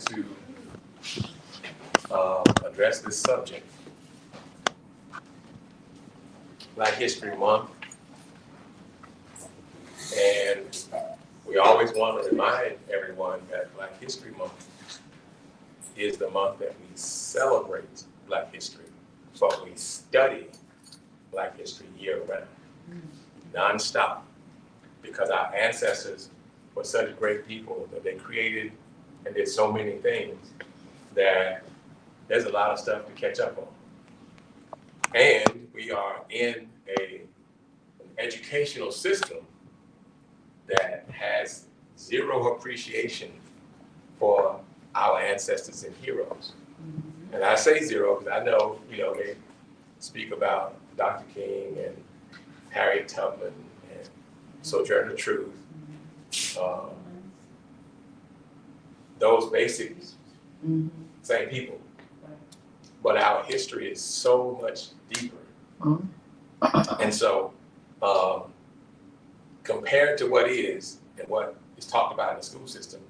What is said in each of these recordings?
going to address this subject, Black History Month, and we always want to remind everyone that Black History Month is the month that we celebrate Black history, but we study Black history year-round, non-stop, because our ancestors were such great people that they created and did so many things that there's a lot of stuff to catch up on. And we are in an educational system that has zero appreciation for our ancestors and heroes. And I say zero because I know, they speak about Dr. King and Harriet Tubman and Sojourner Truth. Those basics, same people. But our history is so much deeper. And so, compared to what is and what is talked about in the school system,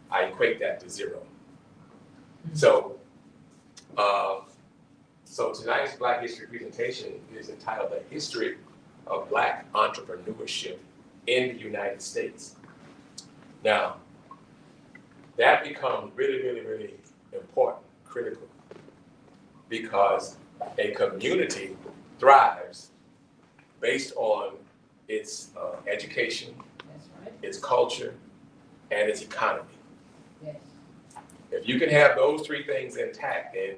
I equate that to zero. So tonight's Black History presentation is entitled The History of Black Entrepreneurship in the United States. Now, that becomes really, really, really important, critical, because a community thrives based on its education, its culture, and its economy. Yes. If you can have those three things intact, then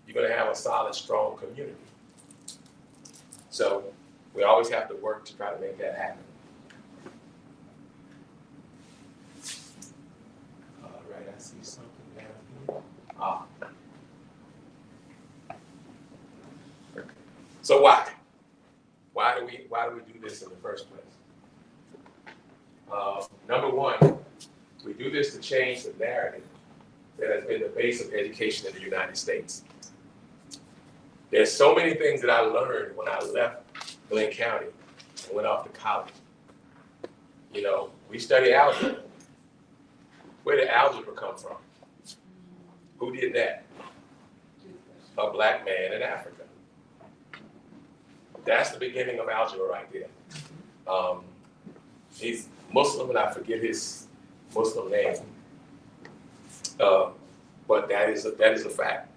you're going to have a solid, strong community. So we always have to work to try to make that happen. All right, I see something down here. So why? Why do we do this in the first place? Number one, we do this to change the narrative that has been the base of education in the United States. There's so many things that I learned when I left Glenn County and went off to college. We studied algebra. Where did algebra come from? Who did that? A black man in Africa. That's the beginning of algebra right there. He's Muslim, and I forget his Muslim name. But that is a fact.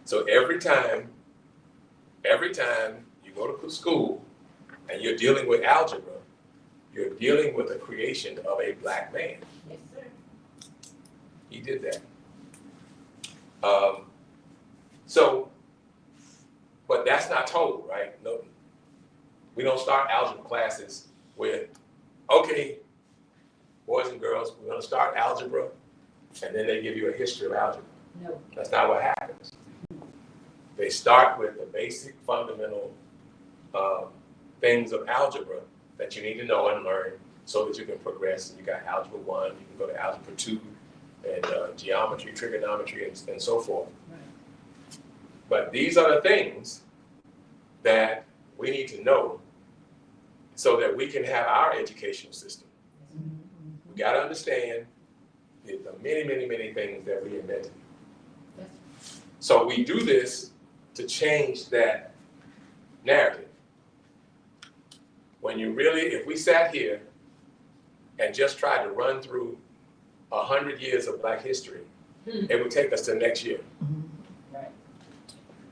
So every time you go to school and you're dealing with algebra, you're dealing with the creation of a black man. Yes, sir. He did that. But that's not told, right? No, we don't start algebra classes with, okay, boys and girls, we're going to start algebra, and then they give you a history of algebra. No. That's not what happens. They start with the basic fundamental things of algebra that you need to know and learn so that you can progress. You got algebra 1, you can go to algebra 2, and geometry, trigonometry, and so forth. Right. But these are the things that we need to know so that we can have our educational system. We got to understand the many, many, many things that we invented. So we do this to change that narrative. If we sat here and just tried to run through 100 years of Black history, it would take us to next year. Right.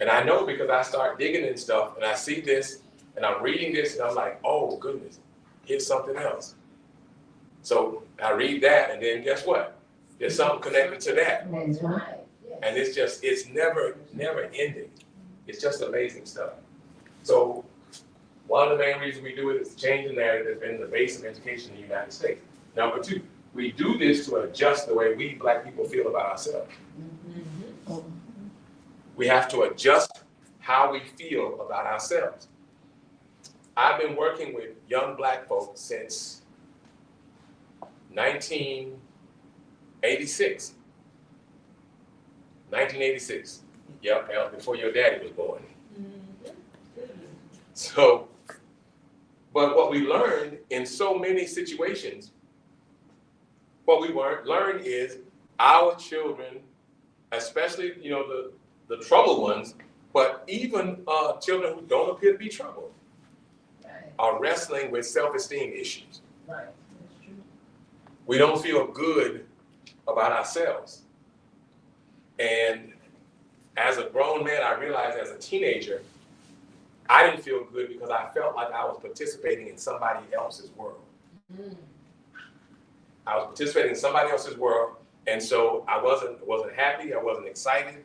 And I know because I start digging in stuff and I see this and I'm reading this and I'm like, oh goodness, here's something else. So I read that and then guess what? There's something connected to that. That's right. And it's never ending. It's just amazing stuff. So one of the main reasons we do it is to change the narrative that's been the base of education in the United States. Number two, we do this to adjust the way we Black people feel about ourselves. We have to adjust how we feel about ourselves. I've been working with young Black folks since 1986. 1986. Yep, before your daddy was born. So, but what we learned in so many situations, what we learned is our children, especially, the troubled ones, but even children who don't appear to be troubled, are wrestling with self-esteem issues. Right. That's true. We don't feel good about ourselves. And as a grown man, I realized as a teenager, I didn't feel good because I felt like I was participating in somebody else's world. Mm. I was participating in somebody else's world, and so I wasn't happy, I wasn't excited.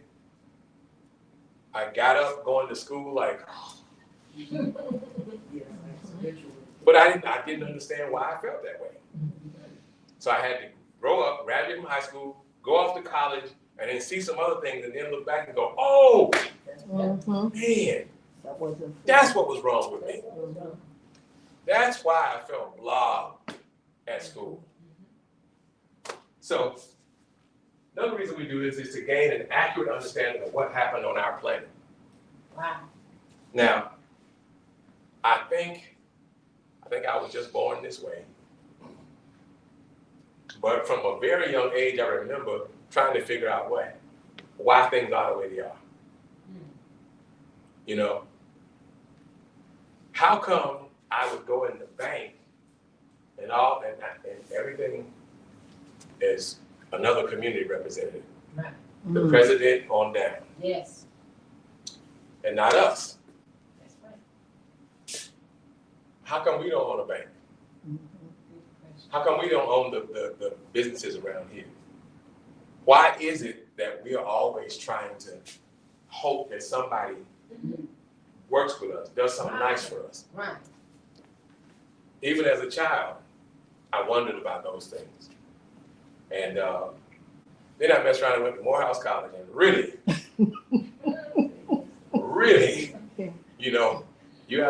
I got up going to school like, but I didn't understand why I felt that way. So I had to grow up, graduate from high school, go off to college, and then see some other things, and then look back and go, oh, man, that's what was wrong with me. That's why I felt blah at school. So another reason we do this is to gain an accurate understanding of what happened on our planet. Wow. Now, I think I was just born this way. But from a very young age, I remember trying to figure out why things are the way they are. You know, how come I would go in the bank and everything is another community representative, Right. the president on down, Yes. and not us? That's right. How come we don't own a bank? How come we don't own the businesses around here? Why is it that we are always trying to hope that somebody works with us, does something nice for us? Right. Even as a child, I wondered about those things. And then I messed around and went to Morehouse College, and really, you got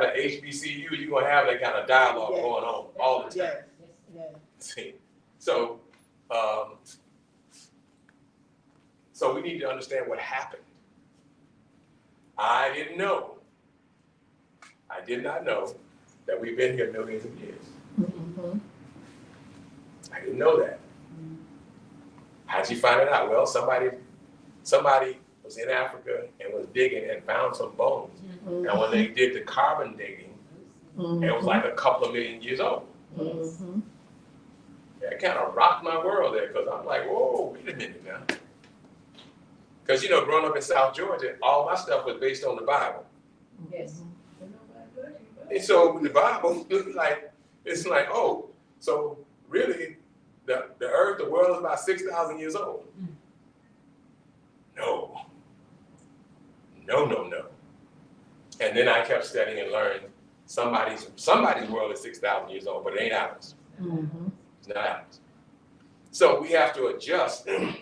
an HBCU, you're going to have that kind of dialogue going on all the time. See, so we need to understand what happened. I did not know that we've been here millions of years. I didn't know that. How'd you find it out? Well, somebody was in Africa and was digging and found some bones. And when they did the carbon digging, it was like a couple of million years old. It kind of rocked my world there, because I'm like, whoa, wait a minute now. Because, growing up in South Georgia, all my stuff was based on the Bible. Yes. And so the Bible, it's like, oh, so really, the earth, the world is about 6,000 years old. No. And then I kept studying and learned somebody's world is 6,000 years old, but it ain't ours. It's not ours. So we have to adjust the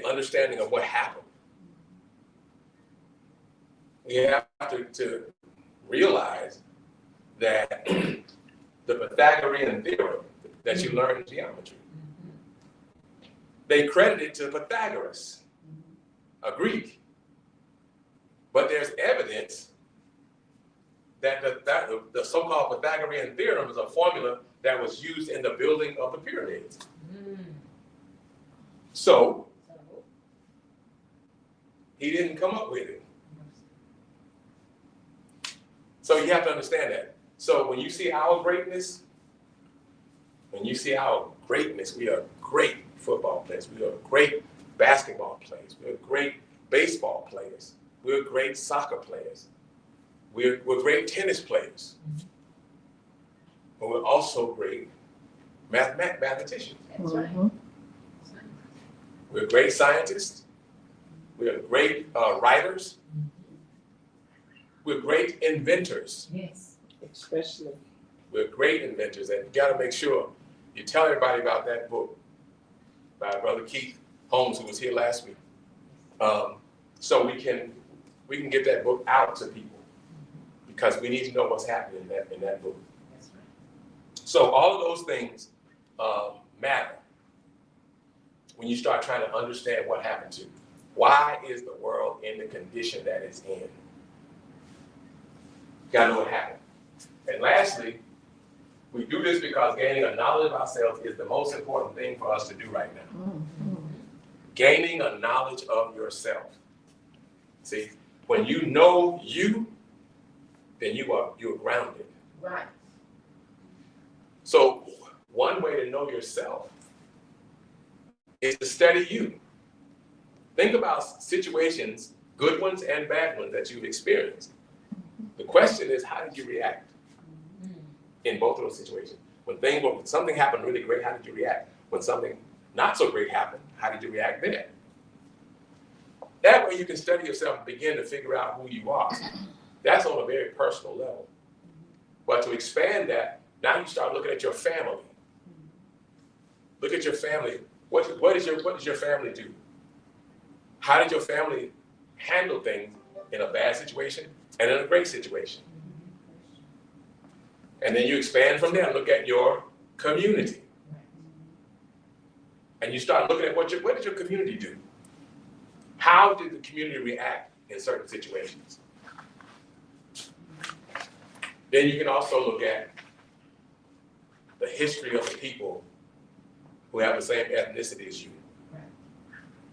understanding of what happened. We have to realize that the Pythagorean theorem that you learn in geometry, they credit it to Pythagoras, a Greek. But there's evidence that the so-called Pythagorean theorem is a formula that was used in the building of the pyramids. So he didn't come up with it. So you have to understand that. So when you see our greatness, we are great football players. We are great basketball players. We are great baseball players. We're great soccer players. We're great tennis players. But we're also great mathematicians. That's right. We're great scientists. We're great writers. We're great inventors. Yes. Especially. We're great inventors, and you got to make sure you tell everybody about that book by Brother Keith Holmes, who was here last week, so we can get that book out to people, because we need to know what's happening in that book. That's right. So all of those things matter when you start trying to understand what happened to you. Why is the world in the condition that it's in? You gotta know what happened. And lastly, We do this because gaining a knowledge of ourselves is the most important thing for us to do right now. Gaining a knowledge of yourself. See, when you know you, then you're grounded. Right. So one way to know yourself is to study you. Think about situations, good ones and bad ones, that you've experienced. The question is, how did you react in both of those situations? When something happened really great, how did you react? When something not so great happened, how did you react there? That way you can study yourself and begin to figure out who you are. That's on a very personal level. But to expand that, now you start looking at your family. Look at your family. What does your family do? How did your family handle things in a bad situation and in a great situation? And then you expand from there and look at your community. And you start looking at what did your community do? How did the community react in certain situations? Then you can also look at the history of the people who have the same ethnicity as you.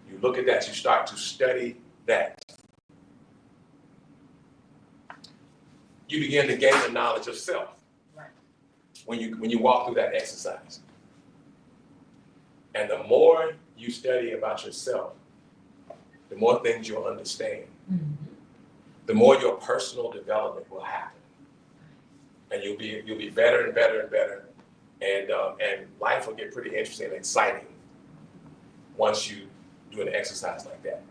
You look at that, you start to study that. You begin to gain the knowledge of self when you walk through that exercise. And the more you study about yourself, the more things you'll understand. The more your personal development will happen. And you'll be better and better and better. And life will get pretty interesting and exciting once you do an exercise like that.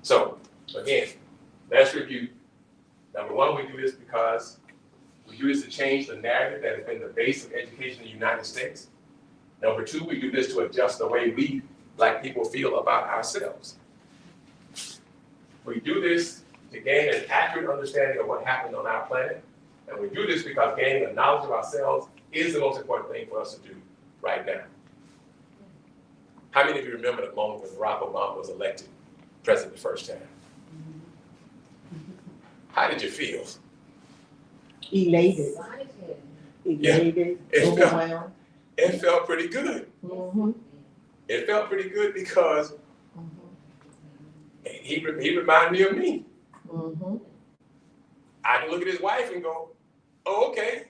So again, let's review. Number one, we do this because we do this to change the narrative that has been the base of education in the United States. Number two, we do this to adjust the way we, Black people, feel about ourselves. We do this to gain an accurate understanding of what happened on our planet. And we do this because gaining a knowledge of ourselves is the most important thing for us to do right now. How many of you remember the moment when Barack Obama was elected president the first time? How did you feel? Elated. Elated, overwhelmed. It felt pretty good. Mm-hmm. It felt pretty good because he reminded me of me. Mm-hmm. I can look at his wife and go, oh, okay,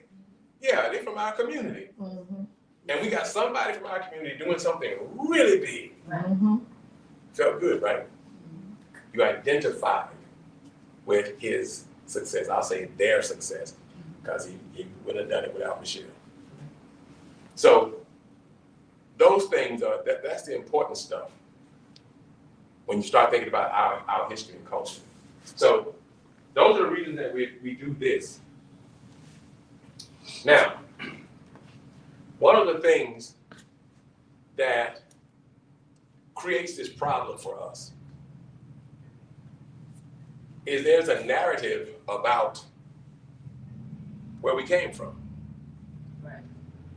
yeah, they're from our community. Mm-hmm. And we got somebody from our community doing something really big. Mm-hmm. Felt good, right? You identified with his success. I'll say their success, because he wouldn't have done it without Michelle. So those things that's the important stuff when you start thinking about our history and culture. So those are the reasons that we do this. Now, one of the things that creates this problem for us is there's a narrative about where we came from. Right.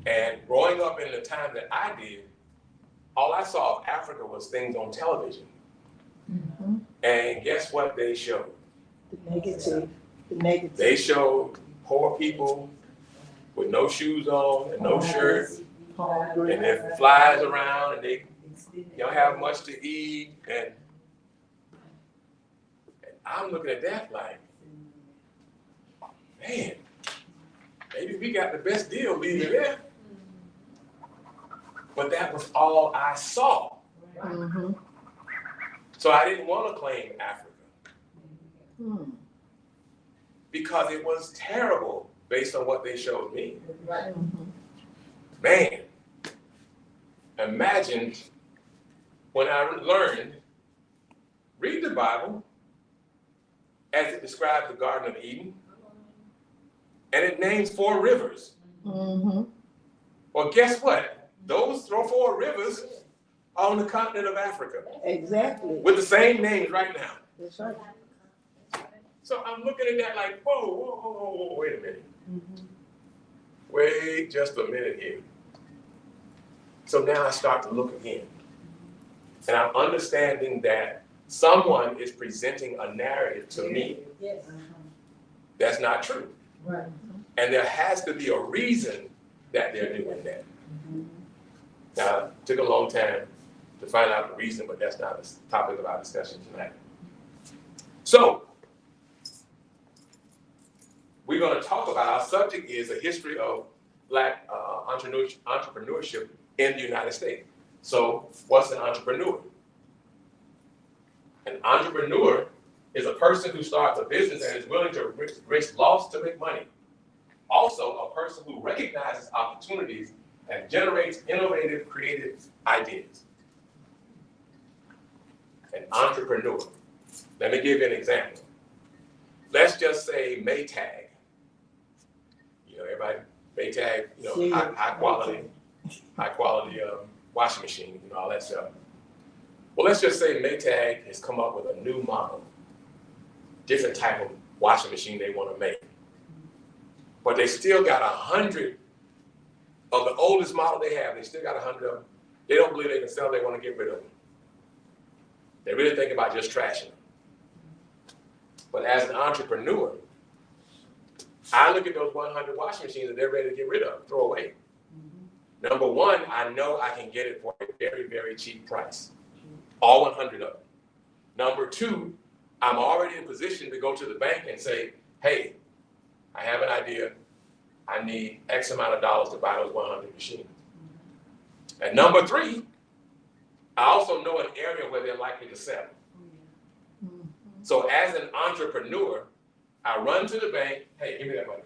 And growing up in the time that I did, all I saw of Africa was things on television. Mm-hmm. And guess what they showed? The negative. The negative. They showed poor people with no shoes on and no shirt, Hungry. and there flies around, and they don't have much to eat. And I'm looking at that like, man, maybe we got the best deal leaving there. But that was all I saw. Mm-hmm. So I didn't want to claim Africa Mm. because it was terrible based on what they showed me. Right. Mm-hmm. Man, imagine when I learned, read the Bible as it describes the Garden of Eden, and it names 4 rivers. Mm-hmm. Well, guess what? Those 4 rivers are on the continent of Africa Exactly. with the same names right now. That's right. So I'm looking at that like, whoa, wait a minute. Mm-hmm. Wait just a minute here. So now I start to look again. And I'm understanding that someone is presenting a narrative to me Yes. that's not true. Right. And there has to be a reason that they're doing that. Now, it took a long time to find out the reason, but that's not the topic of our discussion tonight. So, we're going to talk about, our subject is a history of Black entrepreneurship in the United States. So, what's an entrepreneur? An entrepreneur is a person who starts a business and is willing to risk loss to make money. Also, a person who recognizes opportunities and generates innovative, creative ideas. An entrepreneur. Let me give you an example. Let's just say Maytag. You know, everybody, Maytag, you know, high quality washing machine and all that stuff. Well, let's just say Maytag has come up with a new model, different type of washing machine they want to make. But they still got 100 of the oldest model they have. They still got 100 of them. They don't believe they can sell, they want to get rid of them. They really think about just trashing them. But as an entrepreneur, I look at those 100 washing machines that they're ready to get rid of, throw away. Number one, I know I can get it for a very, very cheap price. All 100 of them. Number two, I'm already in position to go to the bank and say, hey, I have an idea. I need X amount of dollars to buy those 100 machines. And number three, I also know an area where they're likely to sell. So as an entrepreneur, I run to the bank, hey, give me that money.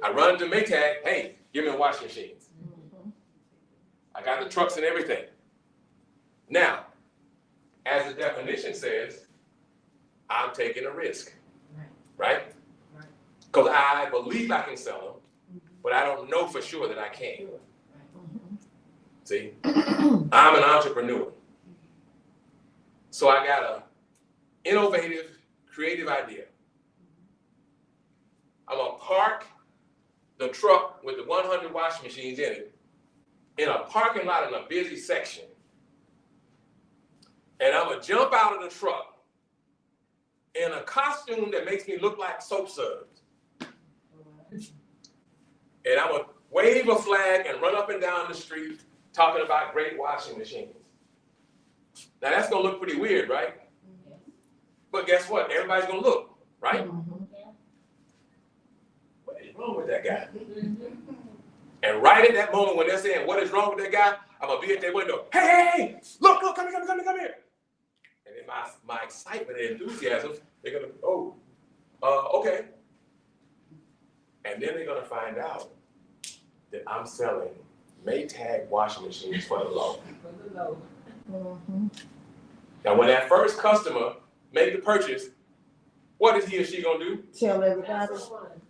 I run to Maytag, hey, give me the washing machines. I got the trucks and everything. Now, as the definition says, I'm taking a risk, right? Because I believe I can sell them, but I don't know for sure that I can. See, I'm an entrepreneur. So I got an innovative, creative idea. I'm gonna park the truck with the 100 washing machines in it in a parking lot in a busy section. And I'm gonna jump out of the truck in a costume that makes me look like soap suds. And I'm gonna wave a flag and run up and down the street talking about great washing machines. Now that's gonna look pretty weird, right? But guess what? Everybody's gonna look, right? What is wrong with that guy? And right at that moment when they're saying, what is wrong with that guy? I'm gonna be at their window. Hey, look, come here. And in my excitement and enthusiasm, they're gonna, okay. And then they're gonna find out that I'm selling Maytag washing machines for the low. Now, when that first customer made the purchase, what is he or she gonna do? Tell everybody.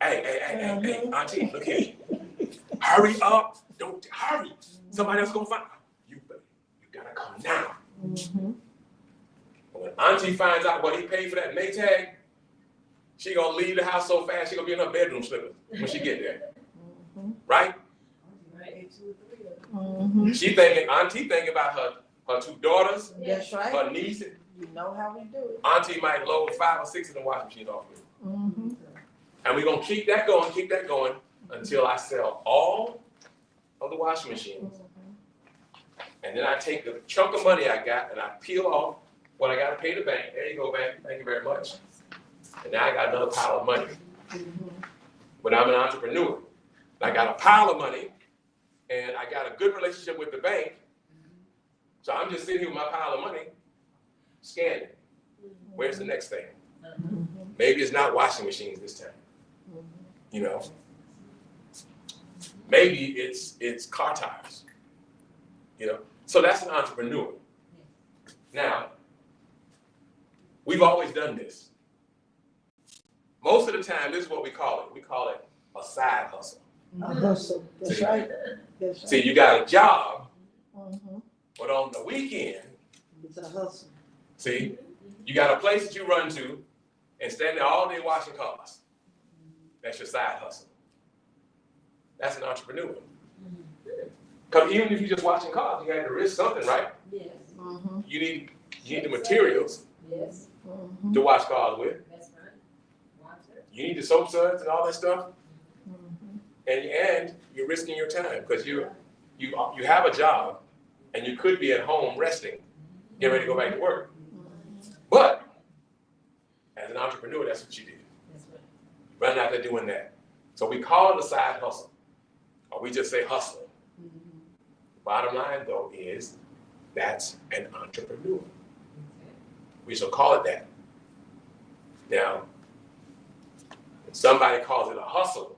Hey, auntie, look here. Hurry up! Don't hurry. Somebody else gonna find you. You gotta come now. When auntie finds out what he paid for that Maytag, she gonna leave the house so fast she gonna be in her bedroom slippers when she get there, right? Auntie thinking about her two daughters, That's right. her niece. You know how we do it. Auntie might load 5 or 6 of the washing machines off me. And we're gonna keep that going until I sell all of the washing machines. And then I take the chunk of money I got and I peel off what I gotta pay the bank. There you go, bank. Thank you very much. And now I got another pile of money. But I'm an entrepreneur. I got a pile of money and I got a good relationship with the bank. So I'm just sitting here with my pile of money, scanning. Where's the next thing? Maybe it's not washing machines this time. You know? Maybe it's car tires. You know? So that's an entrepreneur. Now, we've always done this. Most of the time, this is what we call it. We call it a side hustle. A hustle. That's right. That's right. See, you got a job, but on the weekend, It's a hustle. see, you got a place that you run to and stand there all day washing cars. That's your side hustle. That's an entrepreneur. Because even if you're just watching cars, you have to risk something, right? Yes. You need the materials Yes. to wash cars with. That's right. Water. You need the soap suds and all that stuff. and you're risking your time because you have a job and you could be at home resting, getting ready to go back to work. But as an entrepreneur, that's what you do. That's right. Run out there doing that. So we call it a side hustle, or we just say hustle. Bottom line, though, is that's an entrepreneur. We shall call it that. Now, if somebody calls it a hustle,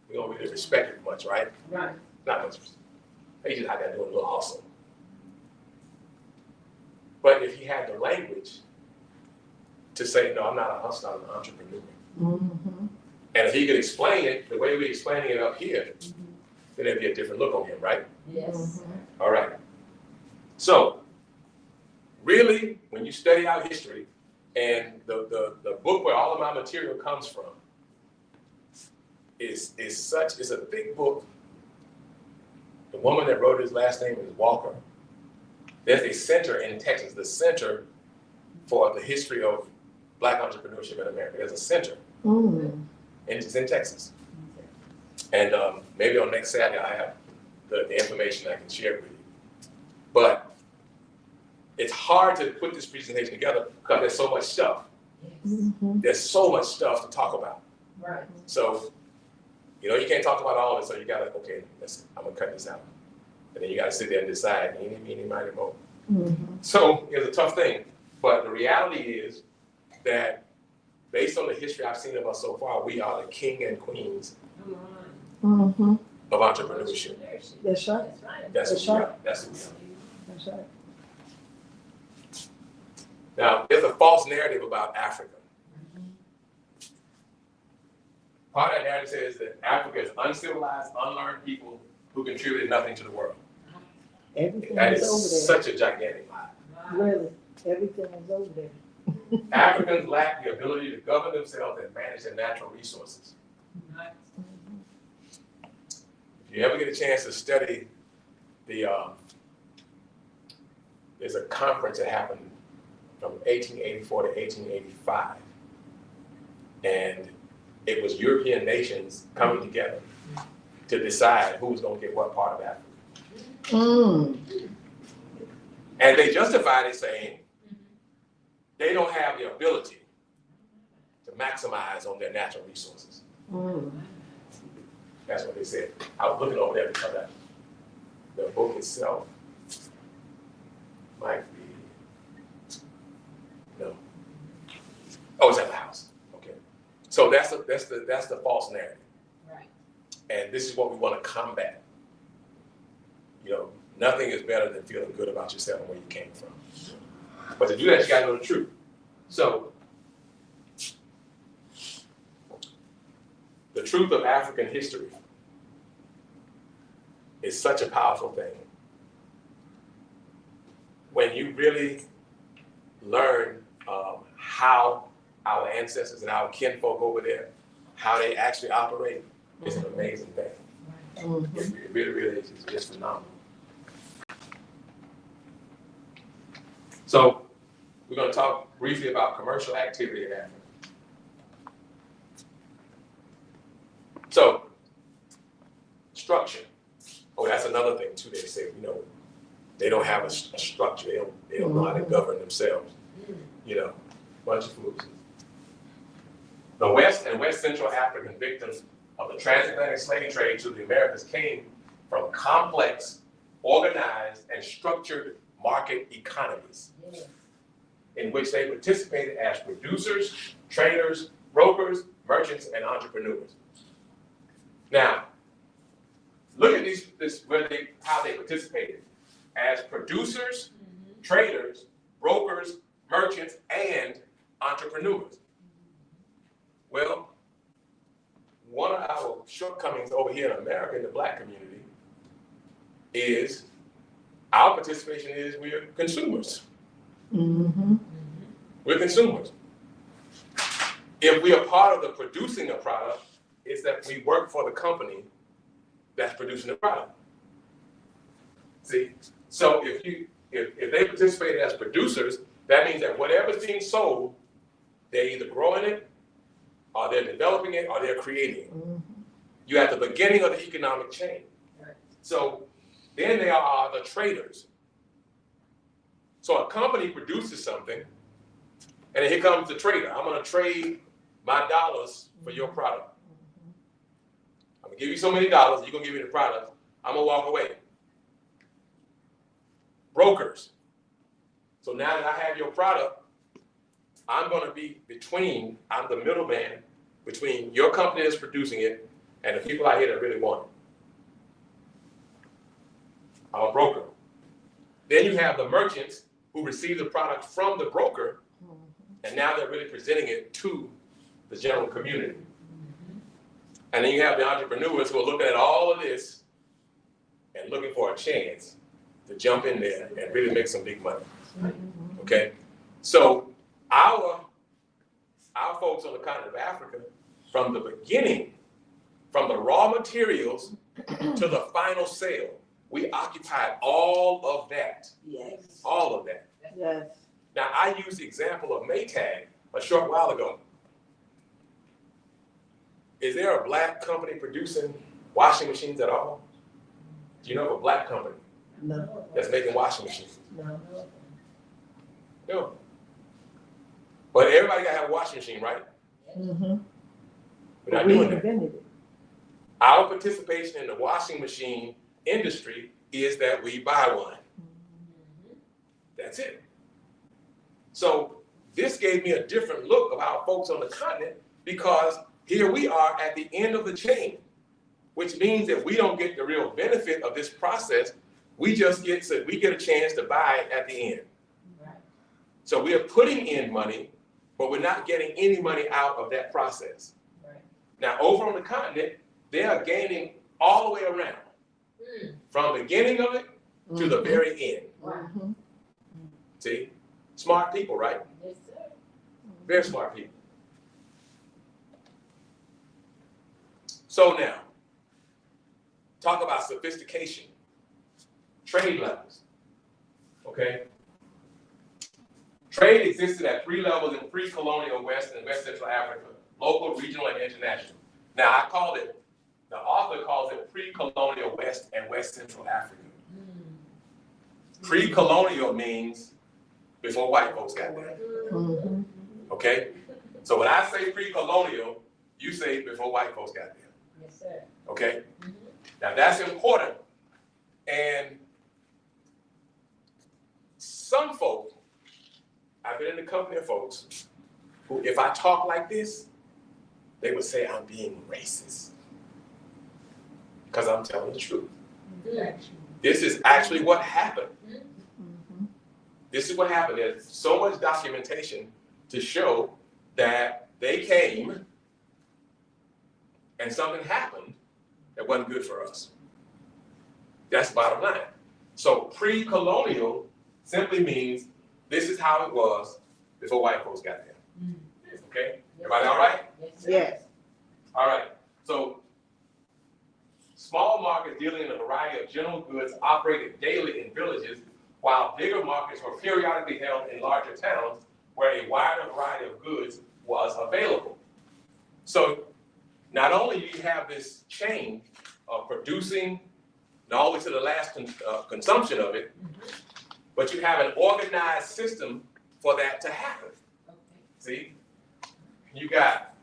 we don't really respect it much, right? Right. Not much. They just out there doing a little hustle. But if he had the language to say, no, I'm not a hustler, I'm an entrepreneur. Mm-hmm. And if he could explain it the way we're explaining it up here, then there'd be a different look on him, right? Yes. All right. So, really, when you study our history, and the book where all of my material comes from is a thick book. The woman that wrote his last name is Walker. There's a center in Texas, the Center for the History of Black Entrepreneurship in America. There's a center, and it's in Texas. And maybe on next Saturday I have the information I can share with you. But it's hard to put this presentation together because there's so much stuff. Yes. There's so much stuff to talk about. Right. So, you can't talk about all of it, so you gotta, okay, I'm gonna cut this out. And then you gotta sit there and decide, eeny, meeny, miny, moe. So it's a tough thing. But the reality is that based on the history I've seen of us so far, we are the king and queens Come of on. entrepreneurship. That's right. That's right. That's That's what we right. are. That's what we are. That's right. Now, there's a false narrative about Africa. Part of that narrative says that Africa is uncivilized, unlearned people who contributed nothing to the world. Everything That is over is there. such a gigantic lie. Really, everything is over there. Africans lack the ability to govern themselves and manage their natural resources. Right. If you ever get a chance to study there's a conference that happened from 1884 to 1885. And it was European nations coming together to decide who was going to get what part of Africa. And they justified it saying they don't have the ability to maximize on their natural resources. That's what they said. I was looking over there because the book itself might be, no. Oh, it's at the house. Okay. So that's the false narrative. Right. And this is what we want to combat. Nothing is better than feeling good about yourself and where you came from. But to do that, you got to know the truth. So, the truth of African history is such a powerful thing. When you really learn how our ancestors and our kinfolk over there, how they actually operate, it's an amazing thing. It really, really is. It's just phenomenal. So, we're going to talk briefly about commercial activity in Africa. So, structure. Oh, that's another thing too. They say, they don't have a structure. They don't know how to govern themselves. Bunch of fools. The West and West Central African victims of the transatlantic slave trade to the Americas came from complex, organized, and structured market economies in which they participated as producers, traders, brokers, merchants, and entrepreneurs. Now, look at how they participated as producers, traders, brokers, merchants, and entrepreneurs. Well, one of our shortcomings over here in America in the Black community is our participation is we're consumers. We're consumers. If we are part of the producing a product, it's that we work for the company that's producing the product. See, so if they participated as producers, that means that whatever's being sold, they're either growing it, or they're developing it, or they're creating it. You're at the beginning of the economic chain. Right. So then there are the traders. So a company produces something, and then here comes the trader. I'm going to trade my dollars for your product. I'm going to give you so many dollars, you're going to give me the product, I'm going to walk away. Brokers. So now that I have your product, I'm going to be between, I'm the middleman between your company that's producing it and the people out here that really want it. I'm a broker. Then you have the merchants who receive the product from the broker, and now they're really presenting it to the general community. And then you have the entrepreneurs who are looking at all of this and looking for a chance to jump in there and really make some big money. Okay? So our folks on the continent of Africa, from the beginning, from the raw materials to the final sale, we occupied all of that. Yes. All of that. Yes. Now, I used the example of Maytag a short while ago. Is there a black company producing washing machines at all? Do you know of a black company No. that's making washing machines? No. No. But everybody got to have a washing machine, right? Mm-hmm. We're not We doing that. invented it. Our participation in the washing machine industry is that we buy one. That's it. So this gave me a different look of our folks on the continent, because here we are at the end of the chain, which means that we don't get the real benefit of this process. We just get a chance to buy it at the end. Right. So we are putting in money, but we're not getting any money out of that process. Right. Now, over on the continent, they are gaining all the way around, from the beginning of it to the very end. Wow. Mm-hmm. See? Smart people, right? Yes, sir. Very smart people. So now, talk about sophistication, trade levels, okay? Trade existed at 3 levels in pre-colonial West and West Central Africa, local, regional, and international. Now, the author calls it pre-colonial West and West Central Africa. Pre-colonial means before white folks got there, Mm-hmm. okay? So when I say pre-colonial, you say before white folks got there. Yes, sir. Okay? Now that's important. And some folk, I've been in the company of folks who, if I talk like this, they would say I'm being racist. Because I'm telling the truth. This is actually what happened. Mm-hmm. This is what happened. There's so much documentation to show that they came and something happened that wasn't good for us. That's the bottom line. So pre-colonial simply means this is how it was before white folks got there. Okay? Everybody all right? Yes, sir. Yes. All right. So small markets dealing in a variety of general goods operated daily in villages, while bigger markets were periodically held in larger towns where a wider variety of goods was available. So not only do you have this chain of producing all the way to the last consumption of it, but you have an organized system for that to happen. Okay. See? You got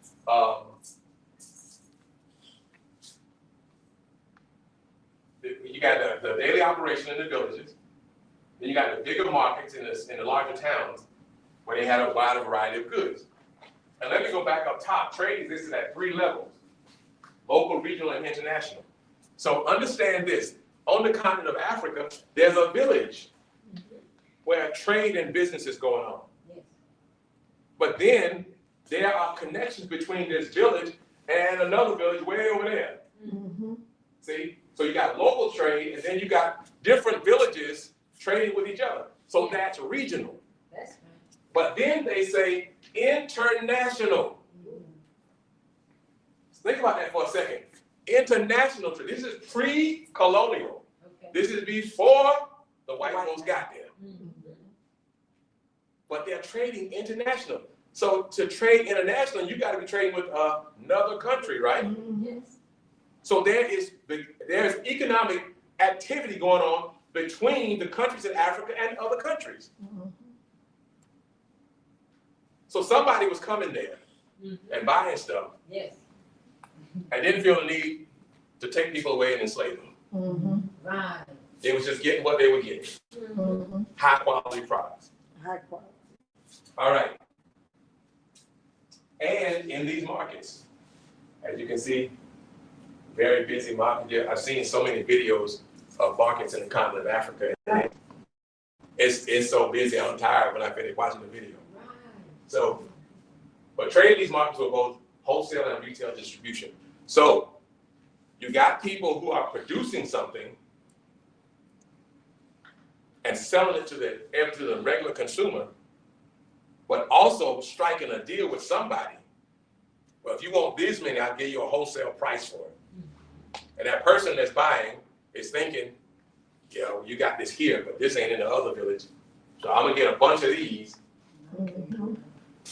the daily operation in the villages. Then you got the bigger markets in the larger towns where they had a wider variety of goods. And let me go back up top. Trade existed at 3 levels: local, regional, and international. So understand this. On the continent of Africa, there's a village where trade and business is going on. Yes. But then there are connections between this village and another village way over there. Mm-hmm. See? So you got local trade, and then you got different villages trading with each other. So that's regional. That's right. But then they say international. Think about that for a second. International trade. This is pre-colonial. Okay. This is before the white folks got there. But they're trading international. So to trade international, you got to be trading with another country, right? Mm-hmm. Yes. So there's economic activity going on between the countries in Africa and other countries. Mhm. So somebody was coming there and buying stuff Yes. and didn't feel the need to take people away and enslave them. Mhm. Right. They was just getting what they were getting, Mhm. high quality products. High quality. All right. And in these markets, as you can see, very busy market. I've seen so many videos of markets in the continent of Africa. And it's so busy, I'm tired when I finish watching the video. Right. So, but trading these markets were both wholesale and retail distribution. So you got people who are producing something and selling it to the regular consumer, but also striking a deal with somebody. Well, if you want this many, I'll give you a wholesale price for it. And that person that's buying is thinking, you know, you got this here, but this ain't in the other village. So I'm gonna get a bunch of these. Mhm.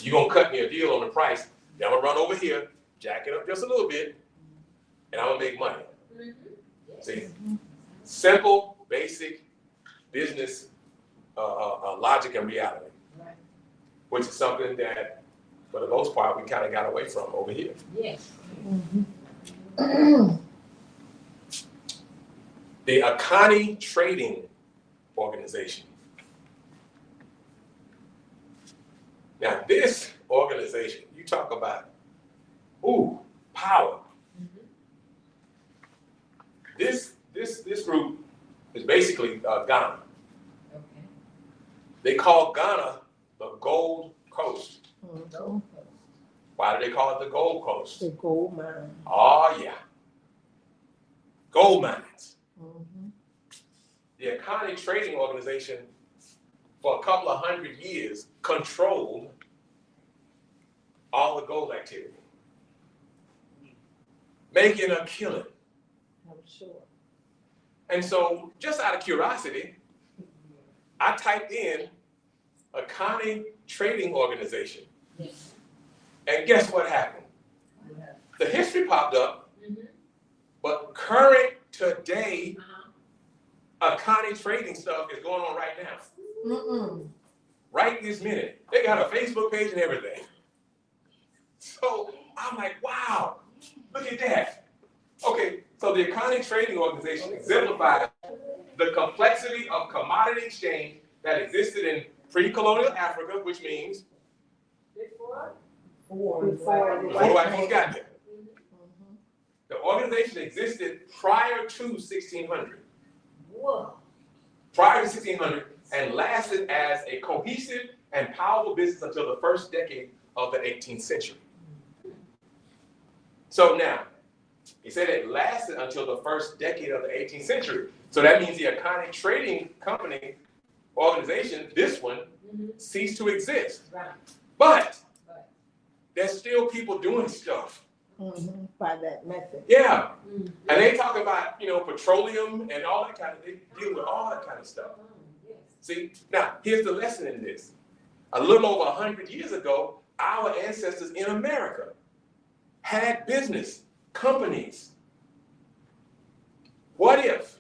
You're gonna cut me a deal on the price. Then I'm gonna run over here, jack it up just a little bit, and I'm gonna make money. See, simple, basic business logic and reality, Right. which is something that, for the most part, we kind of got away from over here. Yes. Mhm. The Akani Trading Organization. Now, this organization, you talk about, power. This group is basically Ghana. Okay. They call Ghana the Gold Coast. Mhm. Why do they call it the Gold Coast? The gold mine. Oh, yeah. Gold mines. Mhm. The Akani Trading Organization, for a couple of 100 years, controlled all the gold activity, making a killing. I'm sure. And so, just out of curiosity, I typed in Akani Trading Organization. Yes. And guess what happened? The history popped up, Mhm. but current today Uh-huh. Akani Trading stuff is going on right now. Mm-mm. Right this minute. They got a Facebook page and everything. So I'm like, wow, look at that. Okay, so the Akani Trading Organization exemplifies the complexity of commodity exchange that existed in pre-colonial Africa, which means Before? Before before the white folks got there. Mhm. The organization existed prior to 1600. Whoa. Prior to 1600, and lasted as a cohesive and powerful business until the first decade of the 18th century. So now, he said it lasted until the first decade of the 18th century. So that means the Akani Trading Company organization, this one, ceased to exist. Right. But But. there's still people doing stuff. Mhm. By that method. Yeah. And they talk about, petroleum and all that kind of, they deal with all that kind of stuff. Yes. See, now here's the lesson in this. A little over 100 years ago, our ancestors in America had business, companies. What if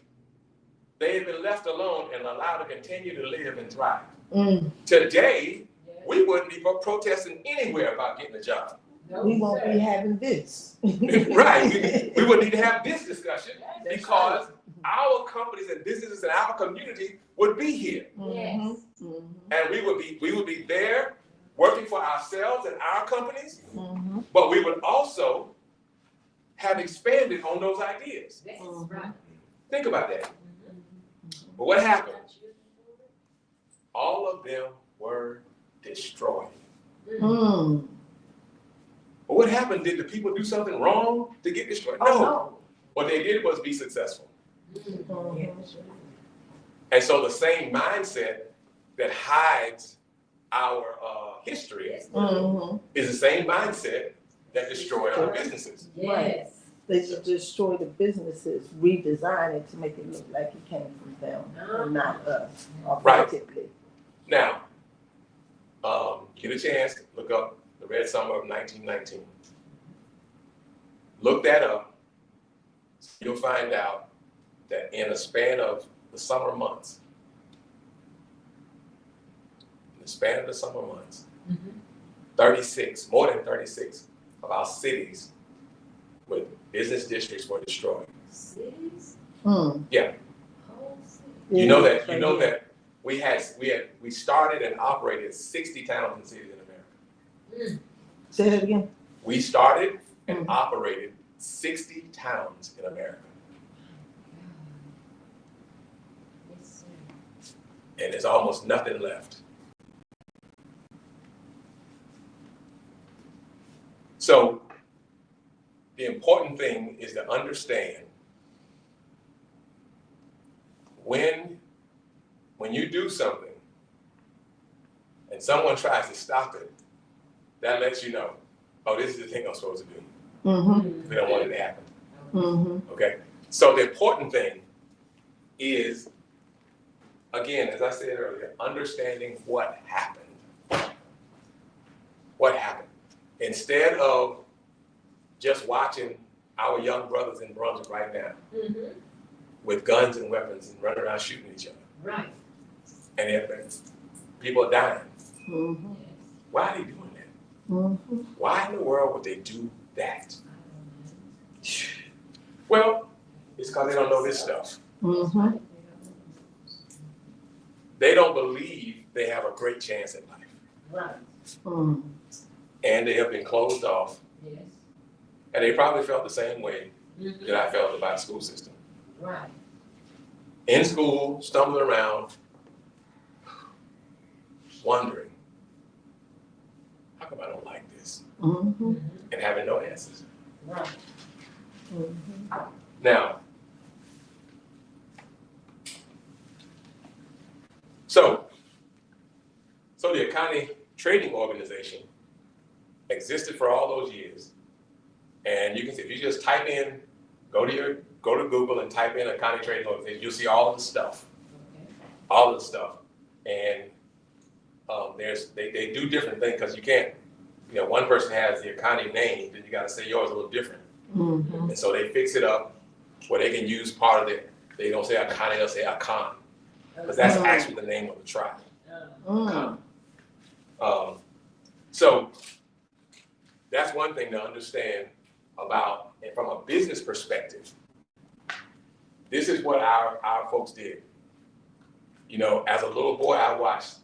they had been left alone and allowed to continue to live and thrive? Mm. Today, Yes. we wouldn't be protesting anywhere about getting a job. No, We won't sir. be having this. Right. We wouldn't need to have this discussion That's because our companies and businesses in our community would be here. Yes. Mhm. And we would be there working for ourselves and our companies, Mhm. but we would also have expanded on those ideas. That's Mhm. right. Think about that. Mhm. But what happened? All of them were destroyed. Mm. But what happened? Did the people do something wrong to get destroyed? No. What they did was be successful. Mhm. And so the same mindset that hides our history Mhm. is the same mindset that destroyed our businesses. Yes. They should destroy the businesses, redesign it to make it look like it came from them and not us, Right. authentically. Now, get a chance, look up the Red Summer of 1919. Look that up you'll find out that in a span of the summer months, Mhm. 36, more than 36 of our cities with business districts were destroyed. Cities? Yeah. Whole city. You know that we started and operated 60 towns and cities in America. Say that again. We started and operated 60 towns in America. Yes, sir. And there's almost nothing left. So the important thing is to understand when you do something and someone tries to stop it, that lets you know, oh, this is the thing I'm supposed to do. We don't want it to happen. Okay? So the important thing is, again, as I said earlier, understanding what happened. What happened? Instead of just watching our young brothers in Brunswick right now with guns and weapons and running around shooting each other. Right. And people are dying. Yes. Why are they doing that? Why in the world would they do that? Well, it's because they don't know this stuff. They don't believe they have a great chance at life. Right. And they have been closed off. Yes. And they probably felt the same way that I felt about the school system. Right. In school, stumbling around, wondering, how come I don't like this? And having no answers. Right. Now, so the Akani Trading Organization existed for all those years. And you can see, if you just type in, go to Google and type in Akani Trading Organization, you'll see all of the stuff. Okay. All of the stuff. And they do different things because you can't, one person has the Akani name, then you got to say yours a little different. And so they fix it up where they can use part of it. They don't say Akani, they'll say Akan, because that's actually the name of the tribe. Akan. So that's one thing to understand about, and from a business perspective, this is what our folks did. As a little boy, I watched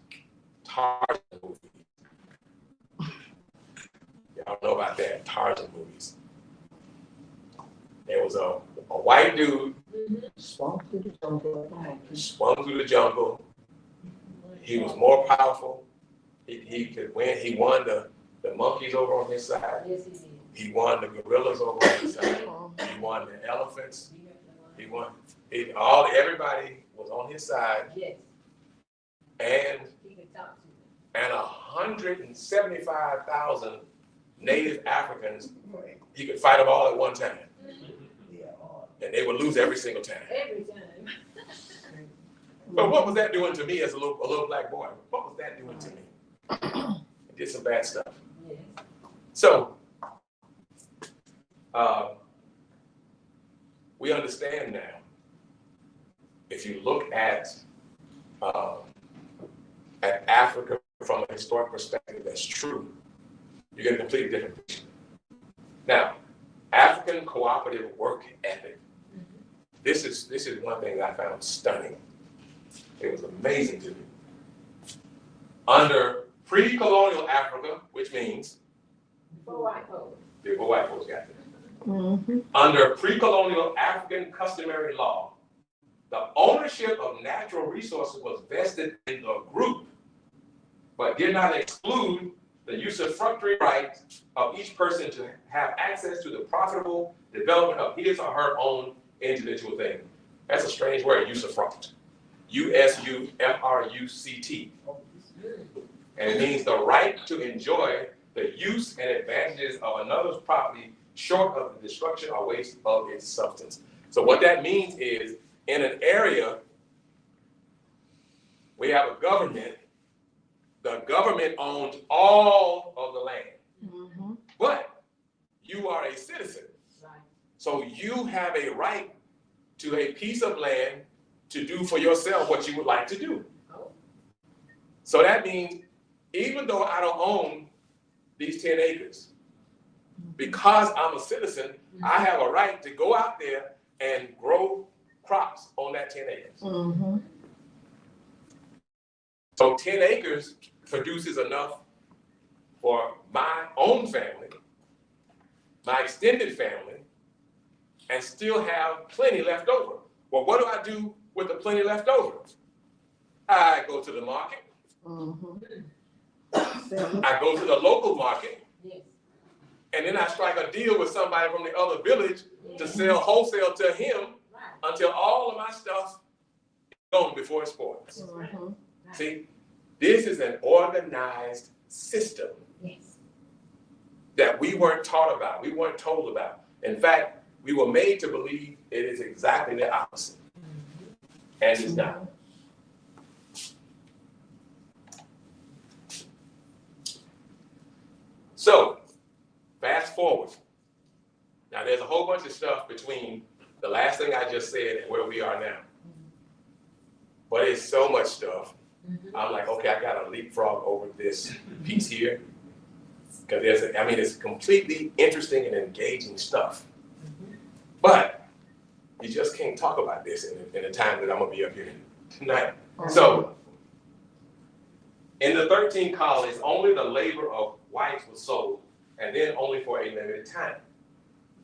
Tarzan movies. Y'all know about that, Tarzan movies. There was a white dude Swung through the jungle. swung through the jungle. He was more powerful. He could win. He won the monkeys over on his side. Yes, he did. He won the gorillas over on his side. He won the elephants. He won. Everybody was on his side. Yes. And He could talk to them. and 175,000 native Africans, he could fight them all at one time. And they would lose every single time. Every time. But what was that doing to me as a little black boy? What was that doing to me? It did some bad stuff. Yes. So, we understand now, if you look at Africa from a historic perspective, that's true, you get a completely different picture. Now, African cooperative work ethic. This is one thing that I found stunning. It was amazing to me. Under pre-colonial Africa, which means Before white folks. before white folks got there. Under pre-colonial African customary law, the ownership of natural resources was vested in the group, but did not exclude the usufructuary right of each person to have access to the profitable development of his or her own individual thing. That's a strange word, usufruct. USUFRUCT. And it means the right to enjoy the use and advantages of another's property short of the destruction or waste of its substance. So what that means is, in an area, we have a government. The government owns all of the land. But you are a citizen. Right. So you have a right to a piece of land to do for yourself what you would like to do. So that means even though I don't own these 10 acres, because I'm a citizen, I have a right to go out there and grow crops on that 10 acres. Mm-hmm. So 10 acres produces enough for my own family, my extended family, and still have plenty left over. Well, what do I do with the plenty left over? I go to the market. Mm-hmm. I go to the local market. Yes. And then I strike a deal with somebody from the other village to sell wholesale to him until all of my stuff is gone before it spoils. Mm-hmm. See, this is an organized system Yes. that we weren't taught about, we weren't told about. In fact, we were made to believe it is exactly the opposite. And it's not. So, fast forward. Now, there's a whole bunch of stuff between the last thing I just said and where we are now. But it's so much stuff. I'm like, okay, I got to leapfrog over this piece here. Because it's completely interesting and engaging stuff. But you just can't talk about this in the time that I'm going to be up here tonight. So, in the 13 colonies, only the labor of whites was sold, and then only for a limited time.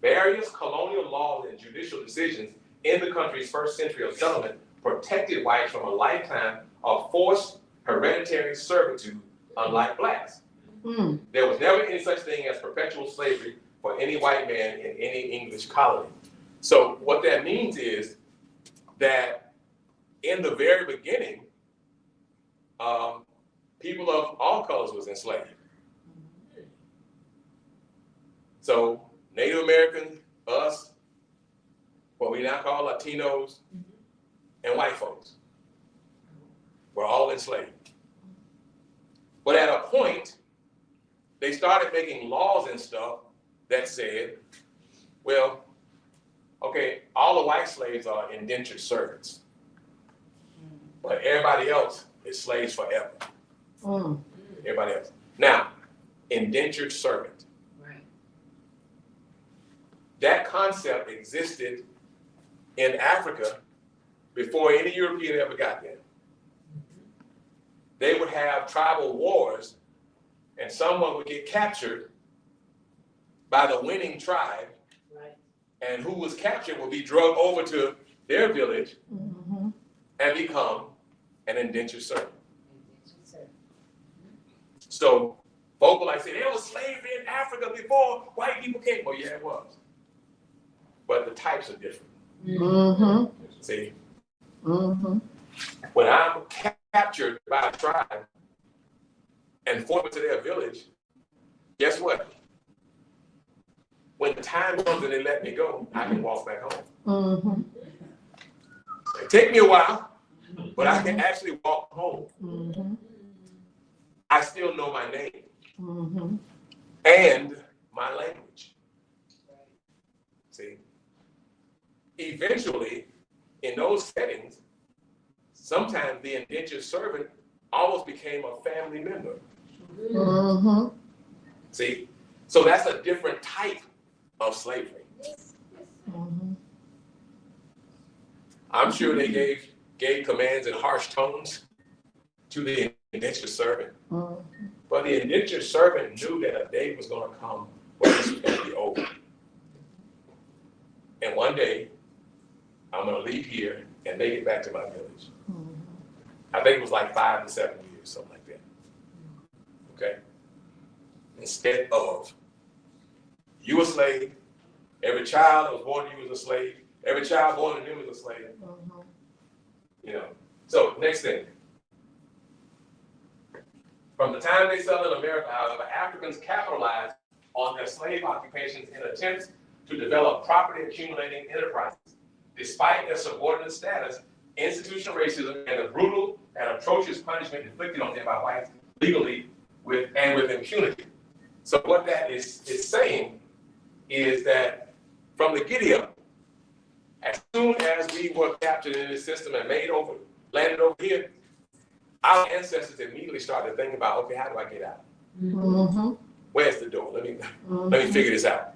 Various colonial laws and judicial decisions in the country's first century of settlement protected whites from a lifetime of forced hereditary servitude, unlike blacks. There was never any such thing as perpetual slavery for any white man in any English colony. So what that means is that in the very beginning, people of all colors was enslaved. So Native Americans, us, what we now call Latinos, and white folks were all enslaved. But at a point, they started making laws and stuff that said, well, okay, all the white slaves are indentured servants, but everybody else is slaves forever. Everybody else. Now, indentured servant. Right. That concept existed in Africa before any European ever got there. They would have tribal wars, and someone would get captured by the winning tribe, Right. and who was captured would be drugged over to their village and become an indentured servant. So, folk will say, there was slavery in Africa before white people came. Oh, yeah, it was. But the types are different. See? When I'm captured by a tribe and forced to their village, guess what? When the time comes and they let me go, I can walk back home. It take me a while, but I can actually walk home. I still know my name and my language. See? Eventually, in those settings, sometimes the indentured servant almost became a family member. See? So that's a different type of slavery. I'm sure they gave commands in harsh tones to the indentured servant. But the indentured servant knew that a day was going to come where this was going to be over. And one day, I'm going to leave here and make it back to my village. I think it was like 5 to 7 years, something like that. Okay? Instead of you a slave, every child that was born to you was a slave, every child born to them was a slave. You know. So, next thing. From the time they settled in America, however, Africans capitalized on their slave occupations in attempts to develop property accumulating enterprises. Despite their subordinate status, institutional racism and the brutal and atrocious punishment inflicted on them by whites legally with impunity. So what that is saying is that from the giddy up. As soon as we were captured in this system and landed over here, our ancestors immediately started thinking about, okay, how do I get out? Mm-hmm. Where's the door? Let me figure this out.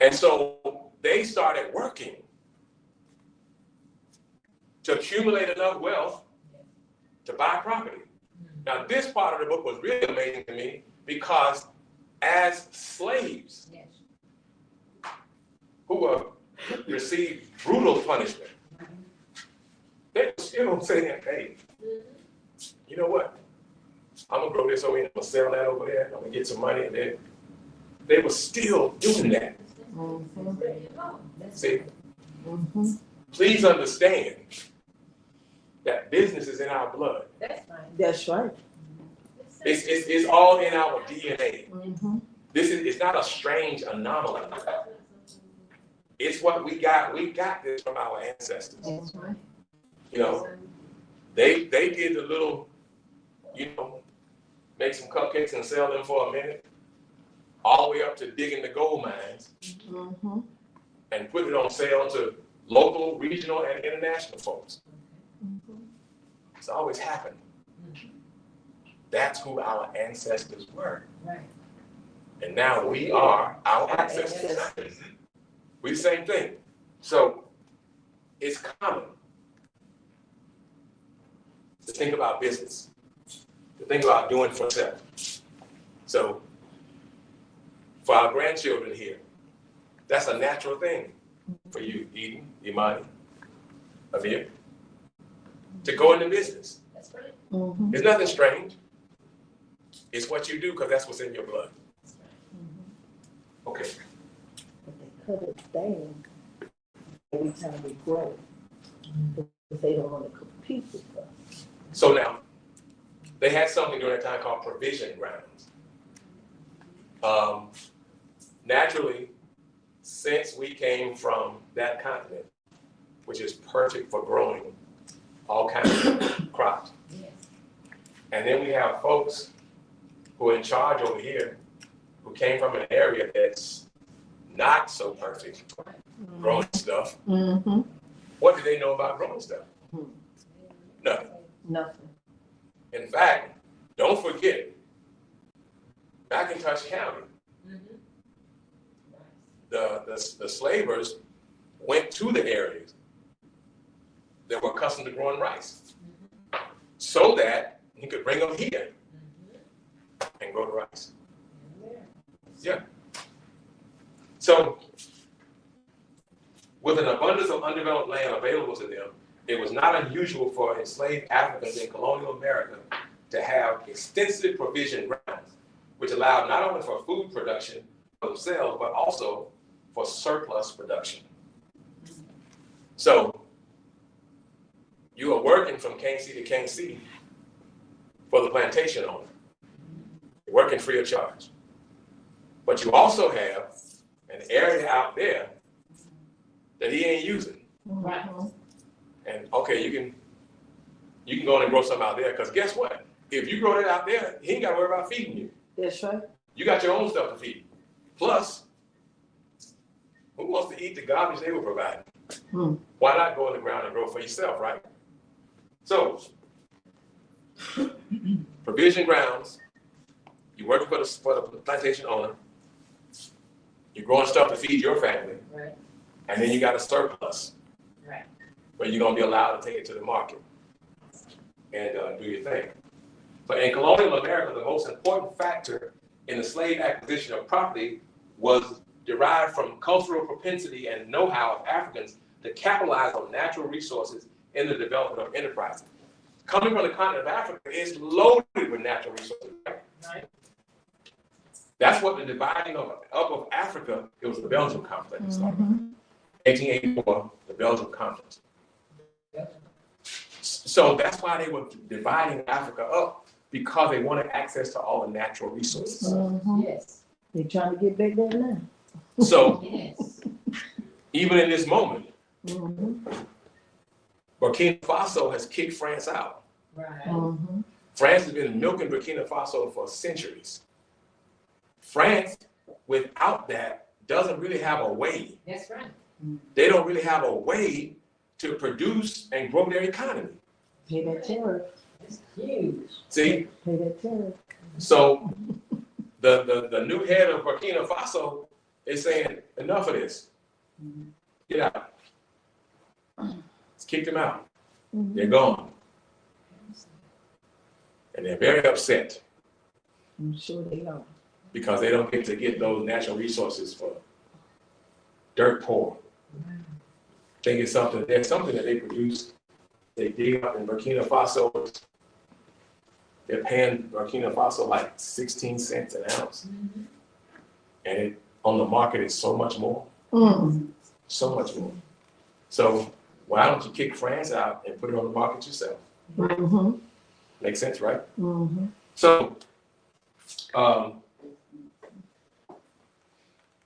And so they started working to accumulate enough wealth to buy property. Now, this part of the book was really amazing to me because as slaves who received brutal punishment, they were still saying, hey, you know what? I'm gonna grow this over here, I'm gonna sell that over there, I'm gonna get some money, and then they were still doing that. See, please understand that business is in our blood. That's right. It's all in our DNA. Mm-hmm. It's not a strange anomaly. It's what we got. We got this from our ancestors. That's right. You know, they did the little, make some cupcakes and sell them for a minute, all the way up to digging the gold mines and put it on sale to local, regional, and international folks. It's always happened. That's who our ancestors were. Right. And now we are our ancestors. We the same thing. So it's common to think about business, to think about doing for self. So for our grandchildren here, that's a natural thing for you, Eden, Imani, Amir, to go into business. That's right. Mm-hmm. It's nothing strange. It's what you do because that's what's in your blood. Okay. But they cut it down every time we grow because they don't want to compete with us. So now, they had something during that time called provision grounds. Naturally, since we came from that continent, which is perfect for growing all kinds of crops, and then we have folks who are in charge over here who came from an area that's not so perfect growing stuff. Mm-hmm. What do they know about growing stuff? Nothing. Nothing. In fact, don't forget, McIntosh County, the slavers went to the areas that were accustomed to growing rice so that he could bring them here and grow the rice. Yeah. So, with an abundance of undeveloped land available to them, it was not unusual for enslaved Africans in colonial America to have extensive provision grounds, which allowed not only for food production for themselves, but also for surplus production. So, you are working from Cane City to Cane City for the plantation owner. You're working free of charge. But you also have an area out there that he ain't using. Right. And okay, you can go in and grow something out there, because guess what? If you grow that out there, he ain't got to worry about feeding you. That's right. You got your own stuff to feed. Plus, who wants to eat the garbage they were providing? Why not go in the ground and grow for yourself, right? So, provision grounds, you're working for the plantation owner, you're growing stuff to feed your family, Right. and then you got a surplus. Right. But you're gonna be allowed to take it to the market and do your thing. But in colonial America, the most important factor in the slave acquisition of property was derived from cultural propensity and know-how of Africans to capitalize on natural resources in the development of enterprises. Coming from the continent of Africa, it's loaded with natural resources. Right. That's what the dividing up of Africa, it was the Belgian Conference. 1884, the Belgian Conference. So that's why they were dividing Africa up, because they wanted access to all the natural resources. Yes. They're trying to get back there now. So Yes. even in this moment, Mm-hmm. Burkina Faso has kicked France out. Right. Mm-hmm. France has been milking Burkina Faso for centuries. France, without that, doesn't really have a way. That's right. They don't really have a way to produce and grow their economy. Pay that tariff, That's huge. See, pay that tariff. so the new head of Burkina Faso is saying, enough of this. Get out. Let's kick them out. They're gone. And they're very upset I'm sure they are. because they don't get to get those natural resources for dirt poor. Think it's something, there's something that they produce, they dig up in Burkina Faso. They're paying Burkina Faso like 16 cents an ounce. And it, on the market, it's so much more, so much more. So why don't you kick France out and put it on the market yourself? Makes sense, right? So,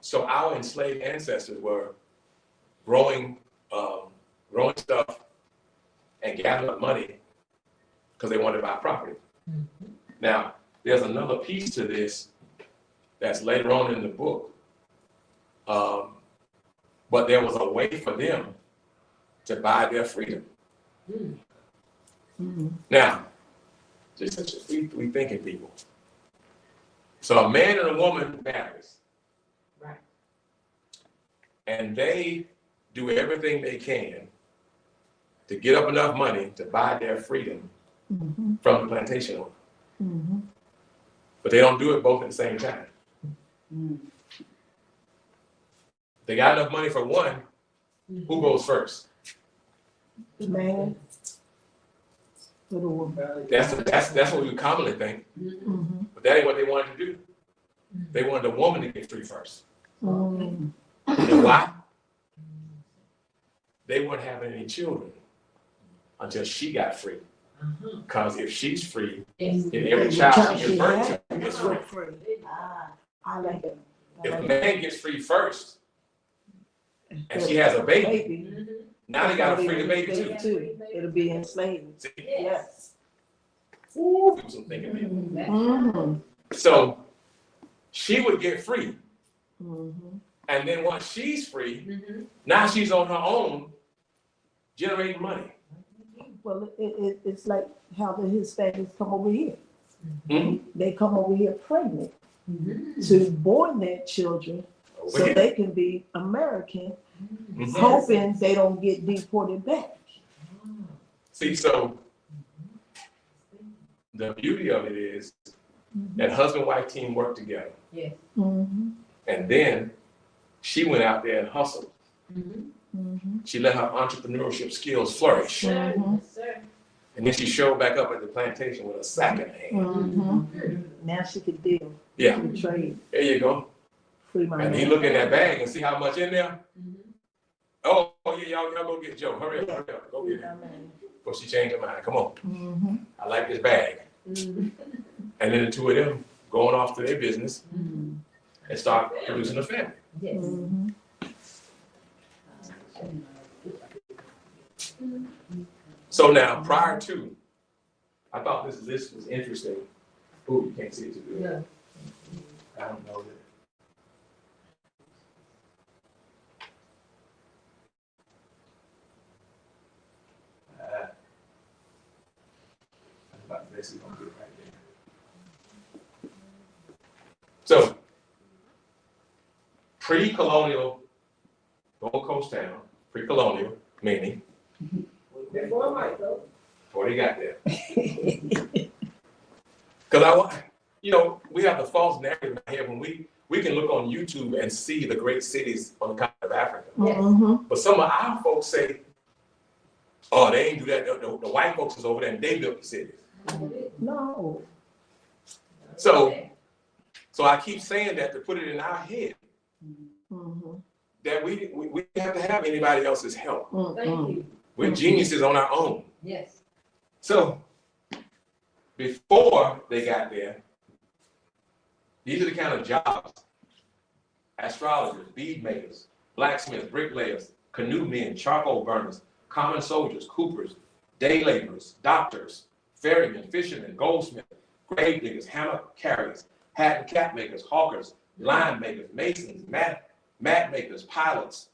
so our enslaved ancestors were growing stuff and gathering up money because they wanted to buy property. Now, there's another piece to this that's later on in the book, but there was a way for them to buy their freedom. Now, just such a we thinking people. So a man and a woman marries. Right. And they do everything they can to get up enough money to buy their freedom from the plantation owner. But they don't do it both at the same time. They got enough money for one, who goes first? The man. For the woman. That's what we commonly think. But that ain't what they wanted to do. They wanted the woman to get free first. And why? They weren't having any children until she got free. Because if she's free, then every child she gives birth to gets free. I like it. If the man gets free first, and she has a baby, now they got to free the baby too. It'll be enslaved. See? Yes. Ooh, do some thinking, people. So she would get free. And then once she's free, now she's on her own generating money. Well, it's like how the Hispanics come over here. Mhm. They come over here pregnant to born their children so here. they can be American, Mhm. hoping they don't get deported back. See, so the beauty of it is that husband-wife team work together. Yes. And then she went out there and hustled. She let her entrepreneurship skills flourish. Yes, sir. And then she showed back up at the plantation with a sack in her hand. Now she can deal Yeah, with trade, there you go. free my And he man. look in that bag and see how much in there. Oh yeah, y'all go get Joe. Hurry up, go Free get my him. man. Before she changed her mind. Come on, I like this bag. And then the two of them going off to their business and start producing a family. Yes. So now, prior to, I thought this list was interesting. Ooh, you can't see it too good. Yeah. I don't know that. I'm about to mess it up right there. So, pre-colonial Gold Coast town, pre-colonial, meaning Before Michael. before they got there. Because I want, we have the false narrative in our head when we can look on YouTube and see the great cities on the continent of Africa. Yes. But some of our folks say, oh, they ain't do that. The white folks was over there and they built the cities. No. So I keep saying that to put it in our head that we have to have anybody else's help. Thank you. We're geniuses on our own. Yes. So before they got there, these are the kind of jobs: astrologers, bead makers, blacksmiths, bricklayers, canoe men, charcoal burners, common soldiers, coopers, day laborers, doctors, ferrymen, fishermen, goldsmiths, grave diggers, hammer carriers, hat and cap makers, hawkers, lime makers, masons, mat makers, pilots,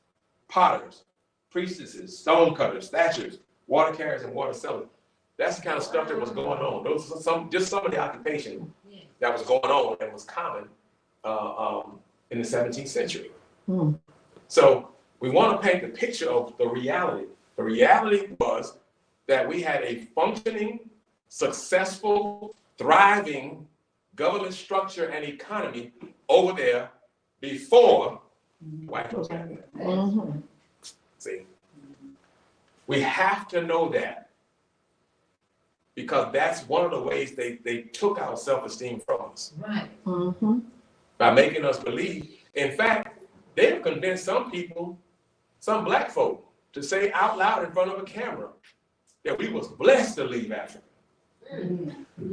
potters, priestesses, stone cutters, thatchers, water carriers, and water sellers. That's the kind of stuff that was going on. Those are some of the occupation that was going on and was common in the 17th century. So we want to paint the picture of the reality. The reality was that we had a functioning, successful, thriving government structure and economy over there before white folks got there. See, we have to know that, because that's one of the ways they took our self-esteem from us. Right. By making us believe. In fact, they've convinced some people, some black folk, to say out loud in front of a camera that we was blessed to leave Africa.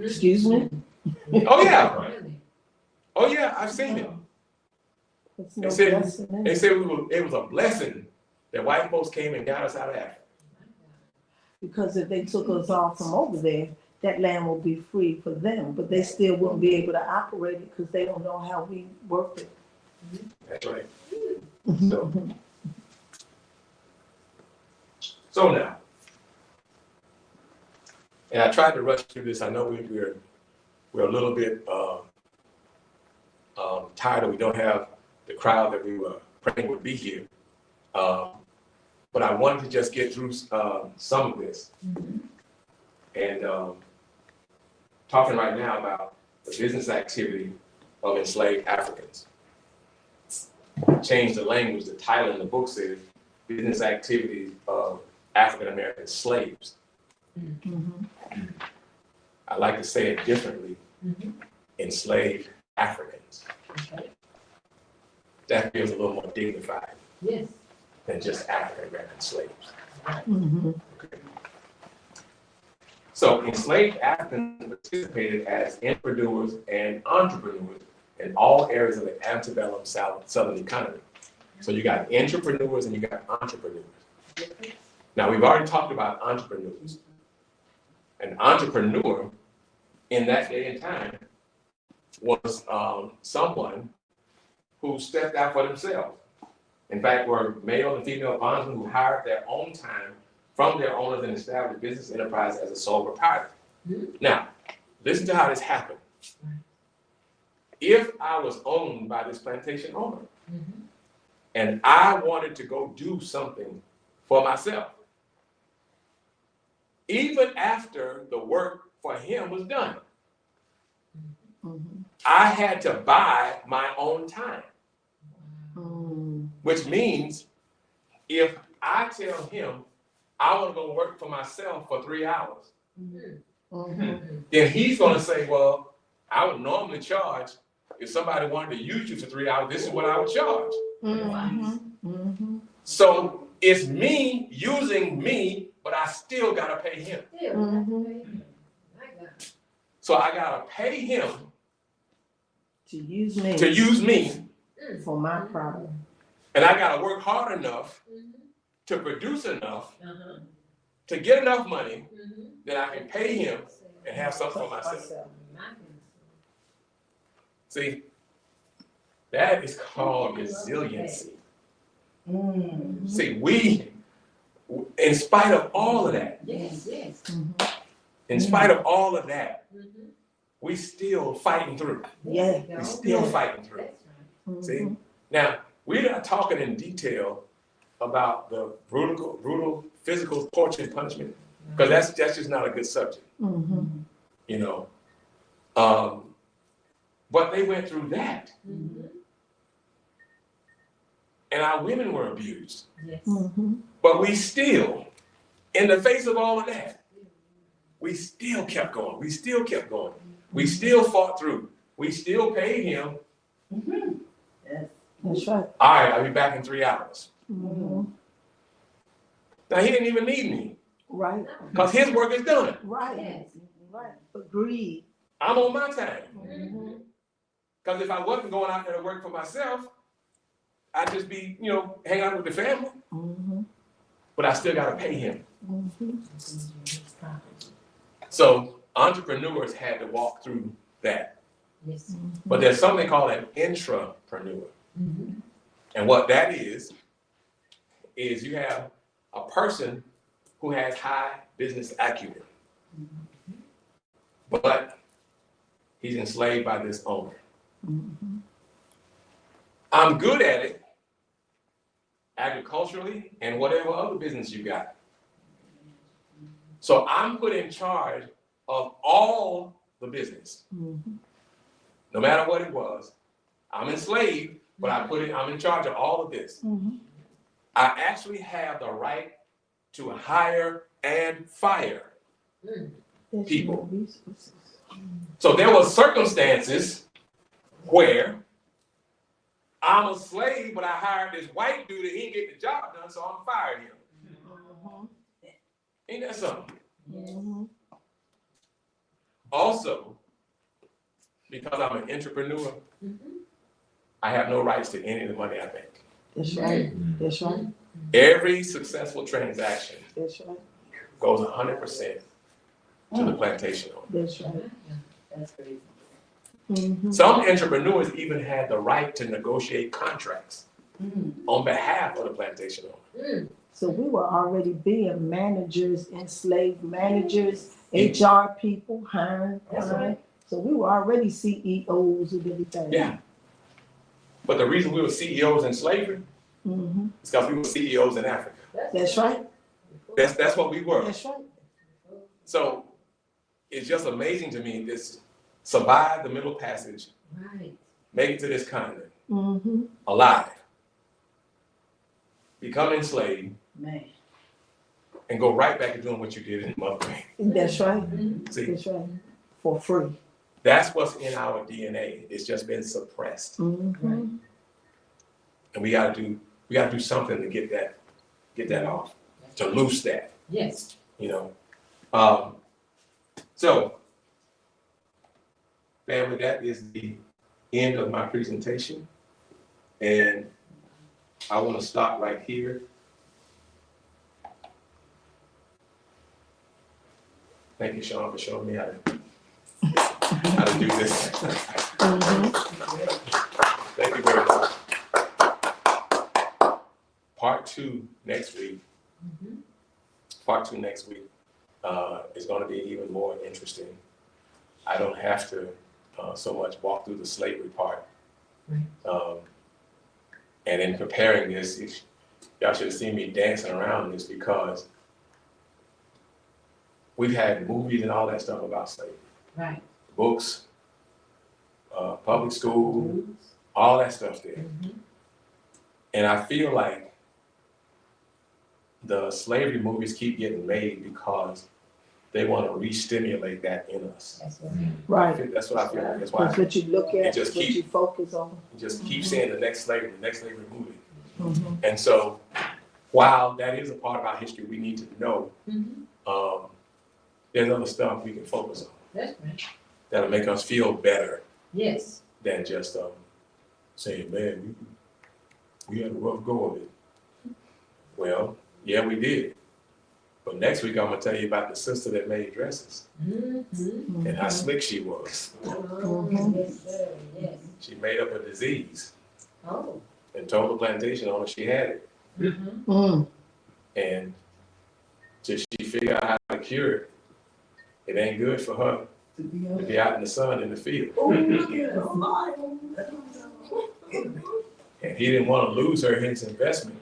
Excuse me? Oh yeah, Really? oh yeah, I've seen it. It's They no said, blessing in they it. said it was a blessing that white folks came and got us out of Africa. Because if they took us all from over there, that land will be free for them, but they still wouldn't be able to operate it because they don't know how we work it. That's right. So now, and I tried to rush through this. I know we're a little bit tired, and we don't have the crowd that we were praying would be here. But I wanted to just get through some of this. And talking right now about the business activity of enslaved Africans. Change the language. The title in the book says Business Activities of African American Slaves. I like to say it differently. Enslaved Africans. Okay. That feels a little more dignified Yes. than just African American slaves. Mhm. Okay. So enslaved Africans participated as entrepreneurs and entrepreneurs in all areas of the antebellum Southern economy. So you got entrepreneurs and you got entrepreneurs. Now we've already talked about entrepreneurs. An entrepreneur in that day and time was someone who stepped out for themselves. In fact, were male and female bondsmen who hired their own time from their owners and established business enterprise as a sole proprietor. Now, listen to how this happened. If I was owned by this plantation owner and I wanted to go do something for myself, even after the work for him was done, I had to buy my own time. Which means if I tell him I want to go work for myself for 3 hours, then he's going to say, well, I would normally charge, if somebody wanted to use you for 3 hours, this is what I would charge. So it's me using me, but I still got to pay him. So I got to pay him To use me for my product. and I got to work hard enough to produce enough to get enough money that I can pay him and have something for myself. See, that is called resiliency. See, we, in spite of all of that, in spite of all of that, we still fighting through. Yeah. We still fighting through. See, now we're not talking in detail about the brutal physical torture and punishment, because that's just not a good subject. You know, but they went through that, and our women were abused. But we still, in the face of all of that, we still kept going. We still kept going. We still fought through. We still paid him. That's right. All right, I'll be back in 3 hours. Now he didn't even need me, Right. because his work is done. Right. Right. Agreed. I'm on my time. Because if I wasn't going out there to work for myself, I'd just be, hang out with the family. But I still got to pay him. So entrepreneurs had to walk through that. But there's something called an intrapreneur. And what that is you have a person who has high business acumen, but he's enslaved by this owner. Mm-hmm. I'm good at it agriculturally and whatever other business you got. So I'm put in charge of all the business. Mm-hmm. No matter what it was. I'm enslaved, but I'm in charge of all of this. Mm-hmm. I actually have the right to hire and fire people. So there were circumstances where I'm a slave, but I hired this white dude and he didn't get the job done, so I'm firing him. Mm-hmm. Ain't that something? Mm-hmm. Also, because I'm an entrepreneur, I have no rights to any of the money I make. That's right. That's right. Every successful transaction That's right. goes 100% to the plantation owner. That's right. That's crazy. Mm-hmm. Some entrepreneurs even had the right to negotiate contracts on behalf of the plantation owner. So we were already being managers, enslaved managers, HR people, hiring. That's right. So we were already CEOs of everything. Yeah. But the reason we were CEOs in slavery Mm-hmm. is because we were CEOs in Africa. That's right. That's what we were. That's right. So it's just amazing to me this survive the Middle Passage, Right. make it to this continent, Mm-hmm. alive, become enslaved, Man. and go right back to doing what you did in motherland. That's right. See, That's right. For free. that's what's in our DNA. It's just been suppressed. Mm-hmm. And we gotta do something to get that off, to loose that, Yes. you know. So, family, that is the end of my presentation. And I want to stop right here. Thank you, Sean, for showing me how to do this. Thank you very much. Part two next week. Is going to be even more interesting. I don't have to so much walk through the slavery part. And in preparing this, y'all should have seen me dancing around this because we've had movies and all that stuff about slavery. Right. Books, public school, all that stuff there. And I feel like the slavery movies keep getting made because they want to re-stimulate that in us. That's Right. That's what I feel like. That's That's why what you look at, just what keep- you focus on. you just keep seeing the next slavery movie. Mm-hmm. And so, while that is a part of our history we need to know, there's other stuff we can focus on That's right. that'll make us feel better Yes. than just saying, man, we had a rough go of it. Well, yeah, we did. But next week, I'm going to tell you about the sister that made dresses and how slick she was. Yes, sir. Yes. She made up a disease Oh. and told the plantation owner she had it. Mm. And till she figured out how to cure it, it ain't good for her to be out in the sun in the field. And he didn't want to lose her his investment.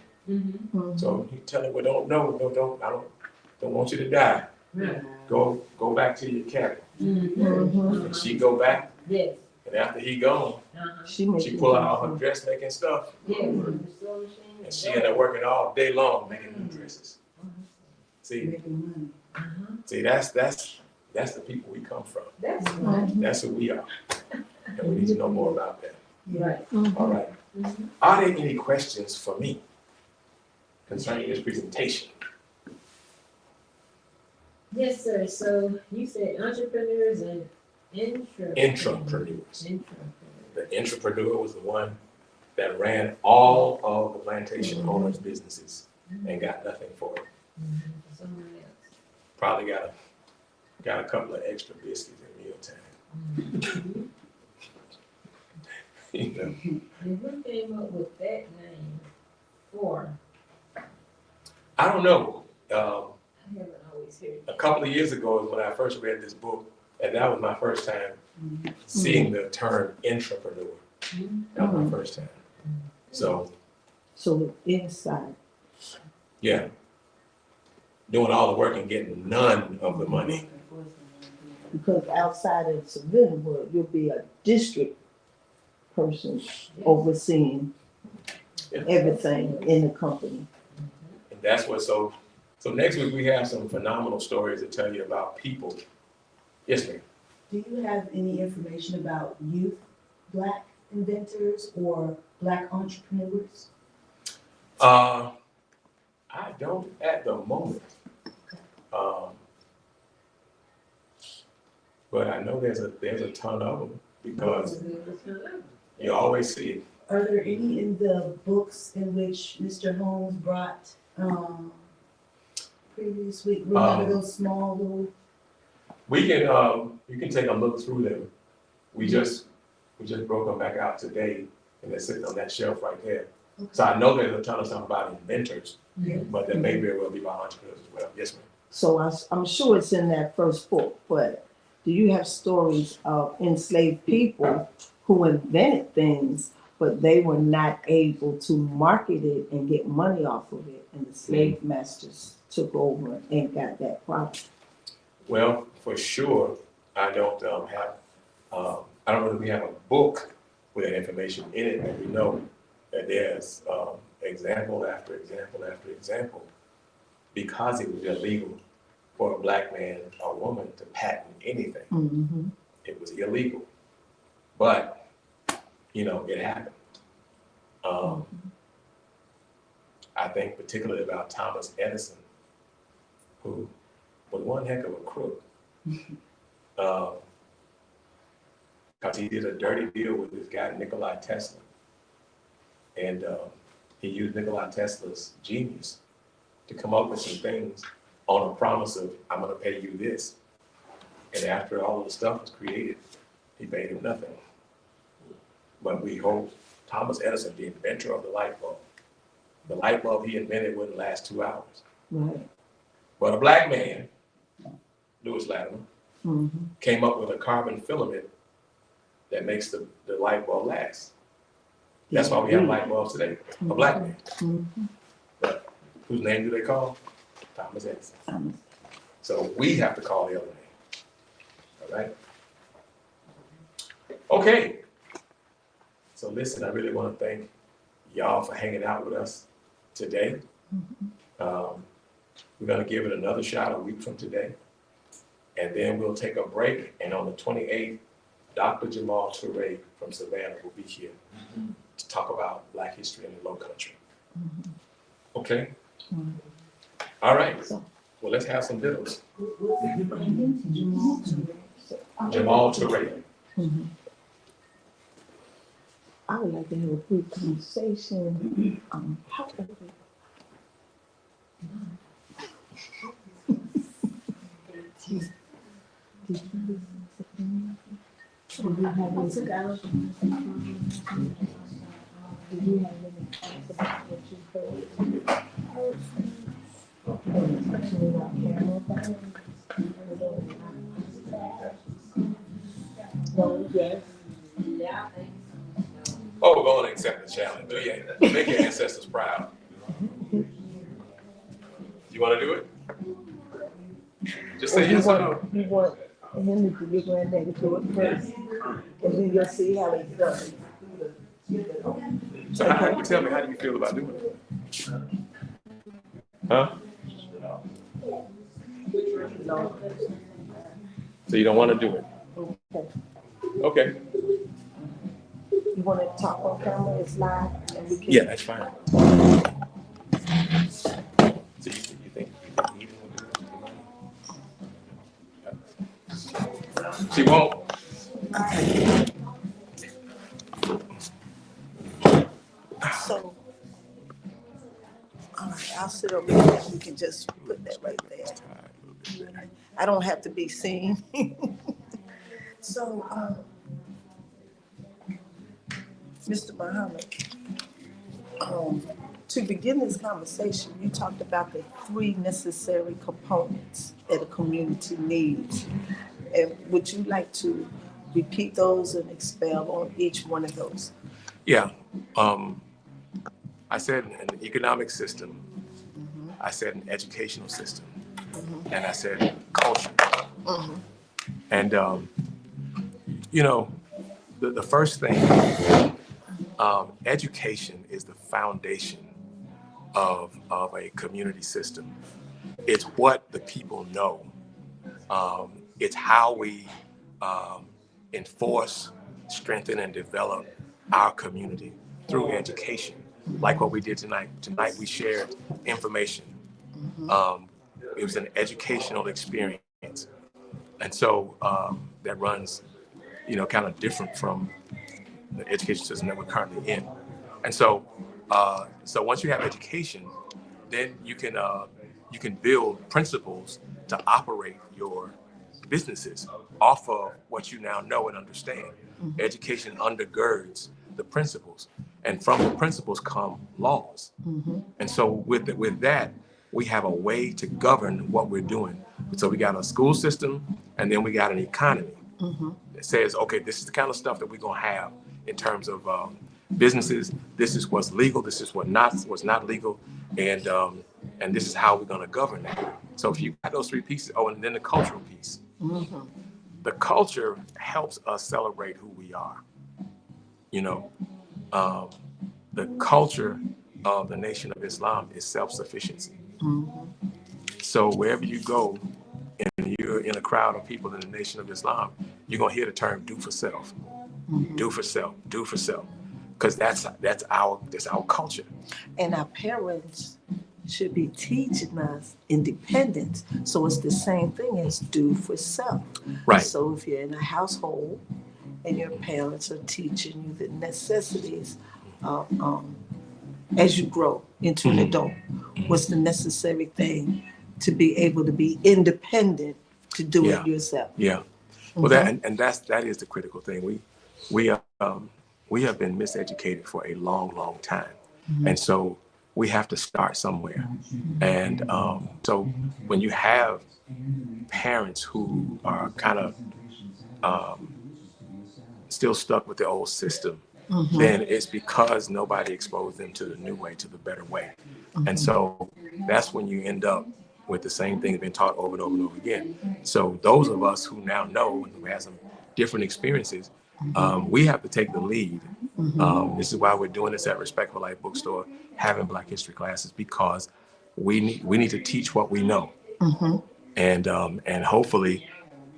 So he tell her, well, I don't want you to die. Right. Go back to your cabin. Mm-hmm. And she go back, Yes. and after he gone, She pull out all her dressmaking stuff, Yes. and she ended up working all day long making new dresses. See, that's the people we come from. That's right. That's who we are, and we need to know more about that. Right. All right. Are there any questions for me concerning this presentation? Yes, sir. So you said entrepreneurs and Intrapreneurs. The entrepreneur was the one that ran all of the plantation owners' businesses and got nothing for it. Someone else. Probably got a couple of extra biscuits at mealtime. You know, And who came up with that name for? I don't know. I haven't always heard. A couple of years ago is when I first read this book, and that was my first time seeing the term entrepreneur. That was my first time. So, So inside, yeah, doing all the work and getting none of the money. because outside of the civilian world, you'll be a district person overseeing Yeah. everything in the company. And that's what, so next week we have some phenomenal stories to tell you about people. Yes, ma'am. Do you have any information about youth Black inventors or Black entrepreneurs? I don't at the moment. But I know there's a ton of them because you always see it. Are there any in the books in which Mr. Holmes brought previous week? Remember those small little? We can you can take a look through them. We just broke them back out today, and they're sitting on that shelf right there. Okay. So I know there's a ton of stuff about inventors, Yeah. but there may very well be about entrepreneurs as well. Yes, ma'am. So I'm sure it's in that first book, but do you have stories of enslaved people who invented things, but they were not able to market it and get money off of it, and the slave masters took over and got that profit? Well, for sure, I don't have I don't know if we have a book with that information in it, but we know that there's example after example after example, because it was illegal for a Black man or woman to patent anything. Mm-hmm. It was illegal, but you know, it happened. I think particularly about Thomas Edison, who was one heck of a crook. Because he did a dirty deal with this guy, Nikola Tesla. And he used Nikola Tesla's genius to come up with some things on a promise of, I'm gonna pay you this. And after all of the stuff was created, he paid him nothing. But we hope Thomas Edison, the inventor of the light bulb he invented wouldn't last 2 hours. Right. But a Black man, Lewis Latimer, Mm-hmm. came up with a carbon filament that makes the light bulb last. That's why we have light bulbs today. A Black man. Mm-hmm. But whose name do they call? Thomas Edison. So we have to call the other name. All right? Okay. So listen, I really want to thank y'all for hanging out with us today. We're going to give it another shot a week from today. And then we'll take a break. And on the 28th, Dr. Jamal Toure from Savannah will be here to talk about Black history in the Low Country. Okay? All right. Well, let's have some diddles. Jamal Toure. Mm-hmm. I would like to have a brief conversation. How old are you? Yes. Oh, we're going to accept the challenge. Make your ancestors proud. You want to do it? Just say yes or no. You want him to your granddaddy do it first, and then you'll see how it's done. So tell me, how do you feel about doing it? Huh? So you don't want to do it? Okay. Okay. You want to talk on camera? It's live, and we can. Yeah, that's fine. So you think Eden will do it? She won't. So, all right, I'll sit over here. We can just put that right there. I don't have to be seen. So, Mr. Muhammad, to begin this conversation, you talked about the three necessary components that a community needs. And would you like to repeat those and expel on each one of those? Yeah. I said an economic system, I said an educational system, and I said culture. And, you know, the first thing, education is the foundation of a community system. It's what the people know. It's how we enforce, strengthen, and develop our community through education, like what we did tonight. Tonight we shared information. It was an educational experience. And so that runs, you know, kind of different from the education system that we're currently in. And so, so once you have education, then you can build principles to operate your businesses off of what you now know and understand. Education undergirds the principles, and from the principles come laws. And so with that, we have a way to govern what we're doing. So we got a school system, and then we got an economy that says, okay, this is the kind of stuff that we're gonna have in terms of businesses. This is what's legal. This is what's not legal, and this is how we're gonna govern that. So if you got those three pieces, and then the cultural piece. The culture helps us celebrate who we are. You know, the culture of the Nation of Islam is self-sufficiency. So wherever you go, and you're in a crowd of people in the Nation of Islam, you're gonna hear the term "do for self," "do for self," "do for self," because that's our culture. And our parents should be teaching us independence. So it's the same thing as do for self. Right. So if you're in a household and your parents are teaching you the necessities of, as you grow into an adult, what's the necessary thing to be able to be independent to do it yourself? Yeah. Well, that is the critical thing. We have been miseducated for a long time, and so we have to start somewhere. And so when you have parents who are kind of still stuck with the old system, then it's because nobody exposed them to the new way, to the better way. And so that's when you end up with the same thing that's been taught over and over and over again. So those of us who now know and who have some different experiences, we have to take the lead. This is why we're doing this at Respect for Life Bookstore, having Black History classes, because we need to teach what we know. And hopefully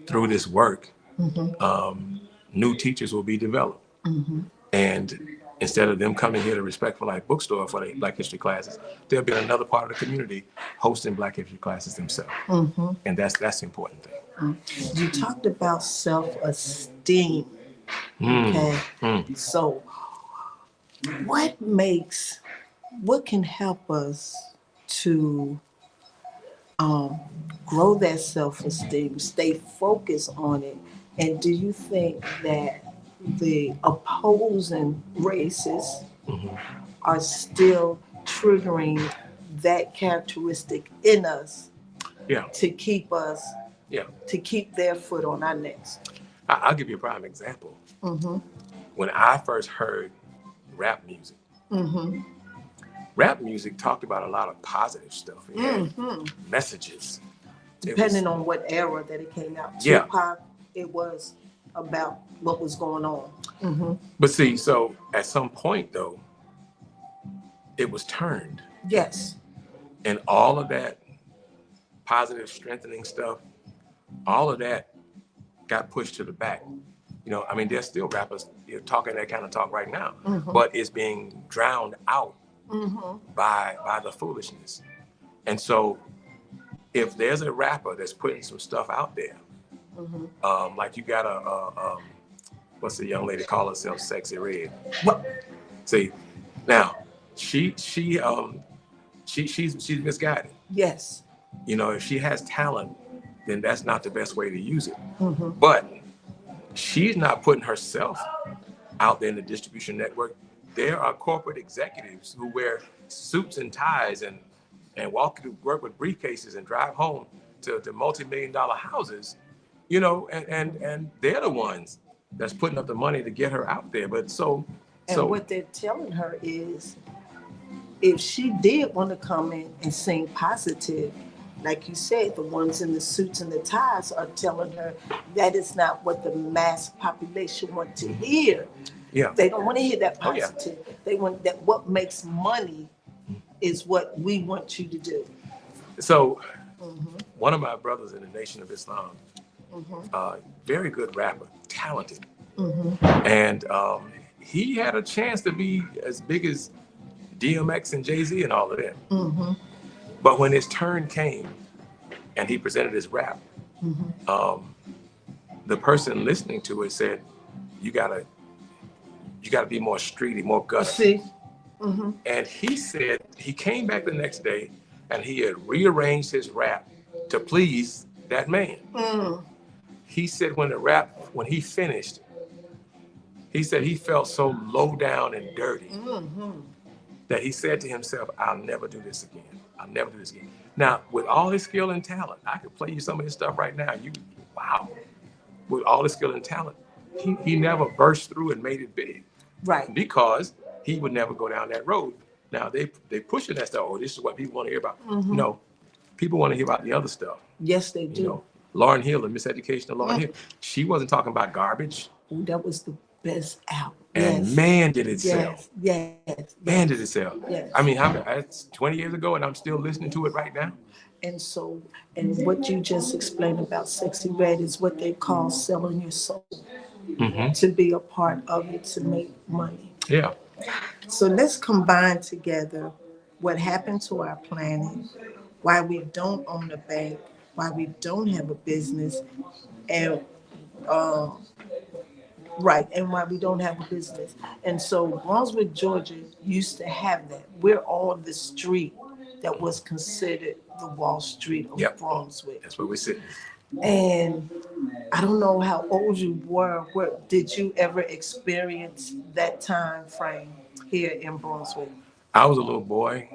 through this work, new teachers will be developed. And instead of them coming here to Respect for Life Bookstore for the Black History classes, they'll be in another part of the community hosting Black History classes themselves. And that's the important thing. You talked about self-esteem. Okay. So what can help us to grow that self-esteem, stay focused on it? And do you think that the opposing races are still triggering that characteristic in us to keep us, to keep their foot on our necks? I'll give you a prime example. When I first heard rap music, rap music talked about a lot of positive stuff. It had messages. Depending on what era that it came out. Tupac, it was about what was going on. But see, so at some point though, it was turned. Yes. And all of that positive strengthening stuff, all of that got pushed to the back. You know, I mean, there's still rappers talking that kind of talk right now, but it's being drowned out by the foolishness. And so if there's a rapper that's putting some stuff out there, like you got what's the young lady call herself, Sexy Red? What? See, now she's misguided. Yes. You know, if she has talent, then that's not the best way to use it. But she's not putting herself out there in the distribution network. There are corporate executives who wear suits and ties and walk to work with briefcases and drive home to multi-million-dollar houses, you know, and they're the ones that's putting up the money to get her out there. But And what they're telling her is, if she did want to come in and sing positive, like you said, the ones in the suits and the ties are telling her that is not what the mass population want to hear. yeah, They don't want to hear that Oh, yeah. positive. They want that what makes money is what we want you to do. so Mm-hmm. one of my brothers in the Nation of Islam, Mm-hmm. very good rapper, talented, Mm-hmm. and he had a chance to be as big as DMX and Jay-Z and all of them. Mm-hmm. But when his turn came and he presented his rap, Mm-hmm. the person listening to it said, you gotta be more streety, more gutsy. See? Mm-hmm. And he said he came back the next day and he had rearranged his rap to please that man. Mm. He said when he finished, he said he felt so low down and dirty Mm-hmm. that he said to himself, I'll never do this again. I'll never do this again. Now, with all his skill and talent, I could play you some of his stuff right now. Wow. With all his skill and talent, he never burst through and made it big Right. because he would never go down that road. Now, they pushing that stuff. Oh, this is what people want to hear about. Mm-hmm. No, people want to hear about the other stuff. Yes, they do. You know, Lauryn Hill, the miseducation of Lauryn Hill, she wasn't talking about garbage. Ooh, that was the best album. And Yes. man, did it sell. Yes. Yes. Man, did it sell. Yes. I mean, that's 20 years ago, and I'm still listening to it right now. And so, and what you just explained about Sexy Red is what they call selling your soul, Mm-hmm. to be a part of it, to make money. Yeah. So let's combine together what happened to our planet, why we don't own a bank, why we don't have a business, and and why we don't have a business. And so Brunswick, Georgia used to have that. We're on the street that was considered the Wall Street of Yep. Brunswick. That's where we're sitting. And I don't know how old you were. Did you ever experience that time frame here in Brunswick? I was a little boy.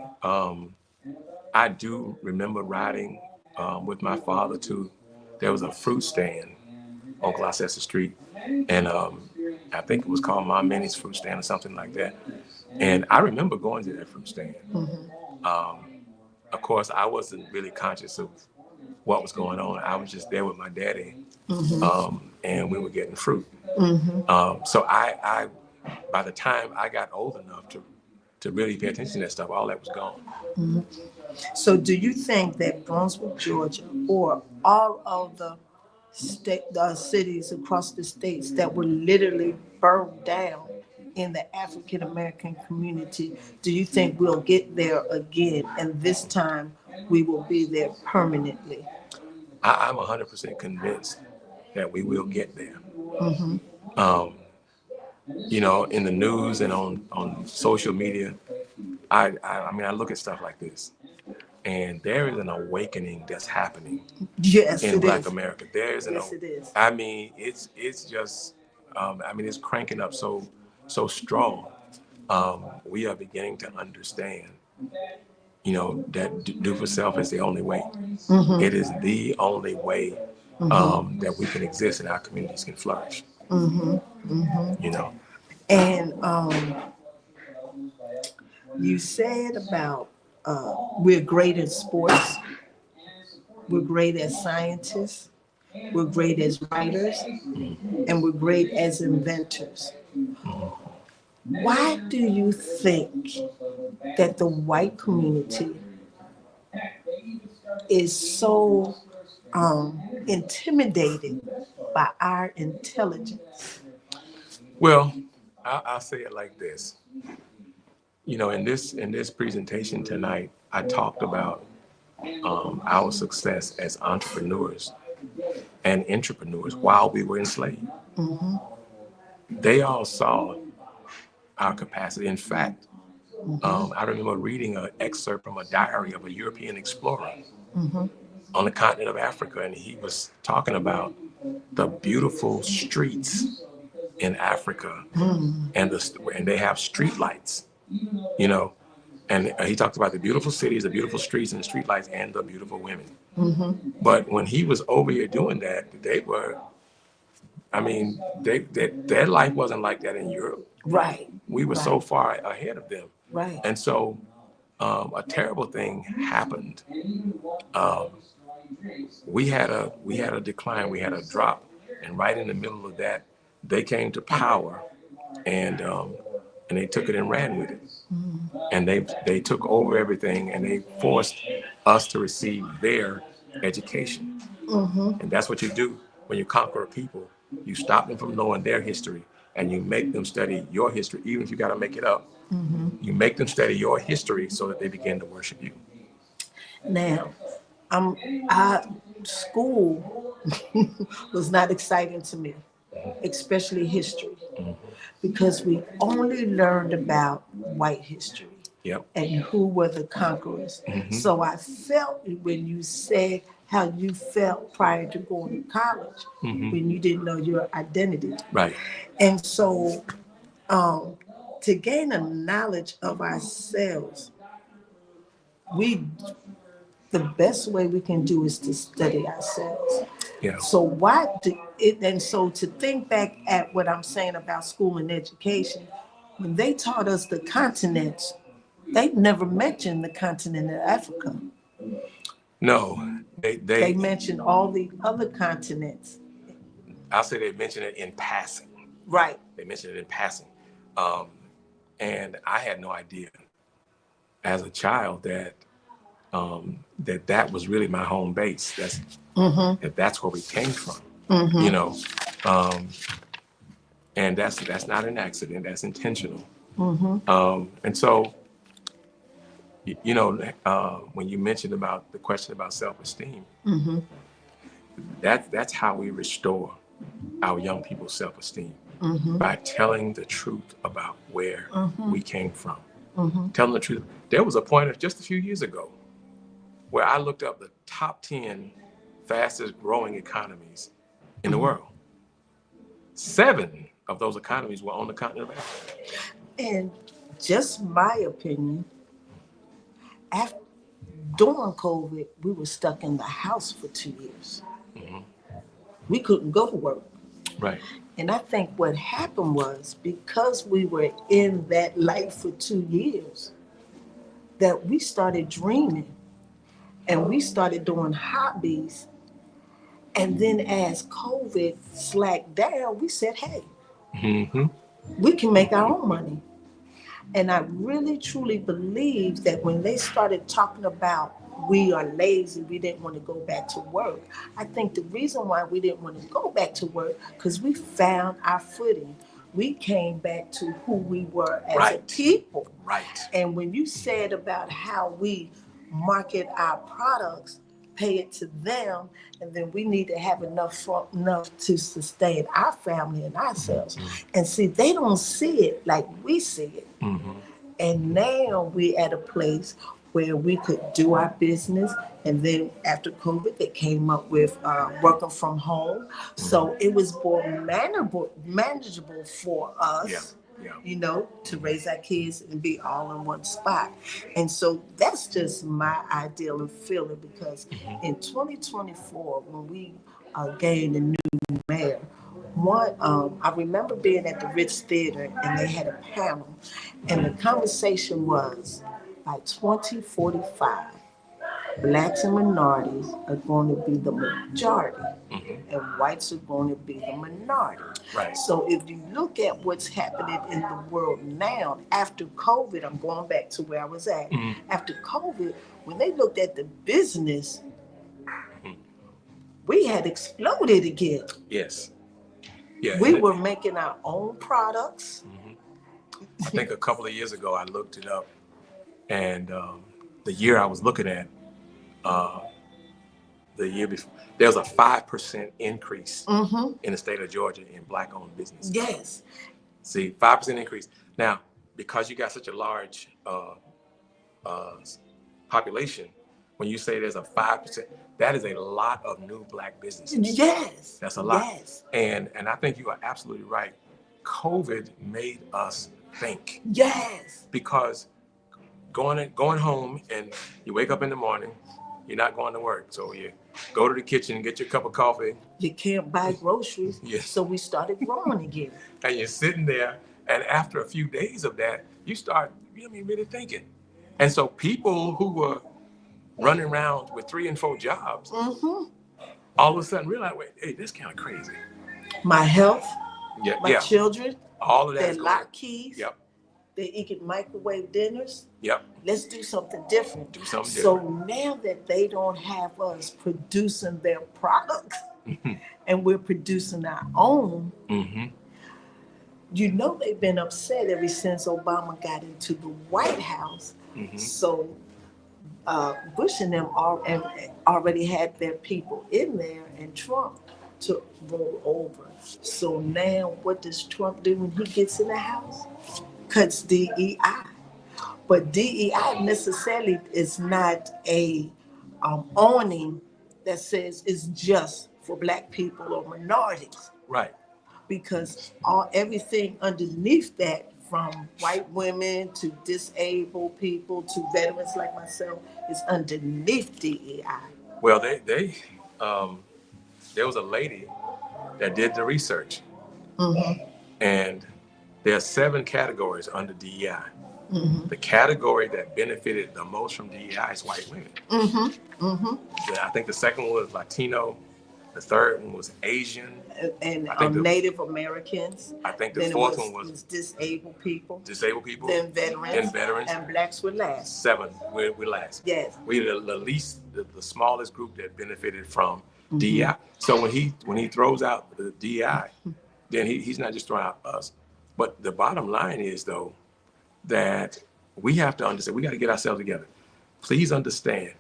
I do remember riding with my father there was a fruit stand on Gloucester Street. And I think it was called Mom Minnie's Fruit Stand or something like that. And I remember going to that fruit stand. Mm-hmm. Of course, I wasn't really conscious of what was going on. I was just there with my daddy, Mm-hmm. and we were getting fruit. Mm-hmm. So I, by the time I got old enough to really pay attention to that stuff, all that was gone. Mm-hmm. So do you think that Brunswick, Georgia, or all of the cities across the states that were literally burned down in the African American community, do you think we'll get there again, and this time we will be there permanently? I'm 100% convinced that we will get there. Mm-hmm. You know, in the news and on social media, I mean, I look at stuff like this, and there is an awakening that's happening Yes, in it Black is. America. There's Yes, it is. I mean, it's just, I mean, it's cranking up so strong. We are beginning to understand, you know, that do for self is the only way. Mm-hmm. It is the only way Mm-hmm. that we can exist and our communities can flourish. Mm-hmm. Mm-hmm. You know. And you said about we're great in sports, we're great as scientists, we're great as writers, and we're great as inventors. Why do you think that the white community is so intimidated by our intelligence? Well, I'll say it like this. You know, in this presentation tonight, I talked about our success as entrepreneurs and entrepreneurs while we were enslaved. Mm-hmm. They all saw our capacity. In fact, I remember reading an excerpt from a diary of a European explorer Mm-hmm. on the continent of Africa, and he was talking about the beautiful streets in Africa, Mm-hmm. and they have street lights, you know. And he talked about the beautiful cities, the beautiful streets, and the street lights, and the beautiful women. Mm-hmm. But when he was over here doing that, they were, I mean, their life wasn't like that in Europe. Right. We were so far ahead of them. Right. And so a terrible thing happened. Um, we had a decline, we had a drop, and right in the middle of that, they came to power, and they took it and ran with it. And they took over everything, and they forced us to receive their education. Mm-hmm. And that's what you do when you conquer a people. You stop them from knowing their history, and you make them study your history, even if you got to make it up. Mm-hmm. You make them study your history so that they begin to worship you. Now, school was not exciting to me, especially history, because we only learned about white history. Yep. And who were the conquerors. Mm-hmm. So I felt when you said how you felt prior to going to college, Mm-hmm. when you didn't know your identity. Right. And so to gain a knowledge of ourselves, the best way we can do is to study ourselves. Yeah. So so to think back at what I'm saying about school and education, when they taught us the continents, they never mentioned the continent of Africa. No, They mentioned all the other continents. I'll say they mentioned it in passing. Right. They mentioned it in passing. And I had no idea as a child that that was really my home base. That's where we came from. Mm-hmm. You know. And that's not an accident, that's intentional. Mm-hmm. And so, you know, when you mentioned about the question about self-esteem, Mm-hmm. that's how we restore our young people's self-esteem, Mm-hmm. by telling the truth about where Mm-hmm. we came from. Mm-hmm. Telling the truth. There was a point of just a few years ago where I looked up the top 10 fastest growing economies in the world. 7 of those economies were on the continent of Africa. And just my opinion, during COVID, we were stuck in the house for 2 years. Mm-hmm. We couldn't go to work. Right. And I think what happened was because we were in that life for 2 years, that we started dreaming and we started doing hobbies. And then as COVID slacked down, we said, hey, Mm-hmm. we can make our own money. And I really, truly believe that when they started talking about we are lazy, we didn't want to go back to work. I think the reason why we didn't want to go back to work, because we found our footing. We came back to who we were as a people. Right. And when you said about how we market our products, pay it to them, and then we need to have enough to sustain our family and ourselves. Mm-hmm. And see, they don't see it like we see it. Mm-hmm. And now we're at a place where we could do our business. And then after COVID, they came up with working from home. So it was more manageable for us, you know, to raise our kids and be all in one spot. And so that's just my ideal of feeling, because in 2024, when we gained a new mayor, I remember being at the Ritz Theater and they had a panel, and the conversation was, by 2045, blacks and minorities are going to be the majority, and whites are going to be the minority. Right. So if you look at what's happening in the world now, after COVID, I'm going back to where I was at. After COVID, when they looked at the business, we had exploded again. Yes. Yeah. We were making our own products. I think a couple of years ago, I looked it up, and the year I was looking at, the year before, there was a 5% increase in the state of Georgia in black-owned businesses. Yes. See, 5% increase. Now, because you got such a large population, when you say there's a 5%, that is a lot of new black businesses. Yes. That's a lot. Yes. And I think you are absolutely right. COVID made us think, Yes. because going home and you wake up in the morning, you're not going to work, so you go to the kitchen and get your cup of coffee. You can't buy groceries, Yeah. so we started growing again. And you're sitting there, and after a few days of that, you start, really thinking. And so people who were running around with 3 and 4 jobs, Mm-hmm. all of a sudden realize, wait, hey, this kind of crazy. My health, Yeah, my children, all of that their is going. lock keys, Yep, they're eating microwave dinners. yep. Let's do something different. Do something So different. now that they don't have us producing their products and we're producing our own, Mm-hmm. you know they've been upset ever since Obama got into the White House. Mm-hmm. So Bush and them already had their people in there, and Trump took roll over. So now what does Trump do when he gets in the house? Cuts DEI. But DEI necessarily is not a awning that says it's just for Black people or minorities, Right. because everything underneath that, from white women to disabled people to veterans like myself, is underneath DEI. Well, there was a lady that did the research, Mm-hmm. and there are 7 categories under DEI. Mm-hmm. The category that benefited the most from DEI is white women. Mm-hmm. Mm-hmm. I think the second one was Latino. The third one was Asian. And I think Native Americans. I think the Then fourth it one was disabled people. disabled people. Then veterans. And Blacks were last. 7, we're last. Yes. We're the least, the smallest group that benefited from DEI. So when he throws out the DEI, then he's not just throwing out us. But the bottom line is, though, that we have to understand, we got to get ourselves together. Please understand,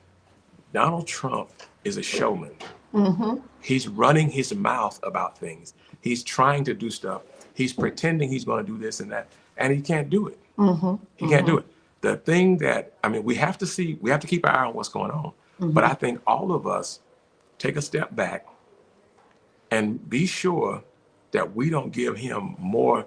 Donald Trump is a showman. Mm-hmm. He's running his mouth about things. He's trying to do stuff. He's pretending he's going to do this and that, and he can't do it. Mm-hmm. He can't do it. The thing that, we have to keep our eye on what's going on. But I think all of us take a step back and be sure that we don't give him more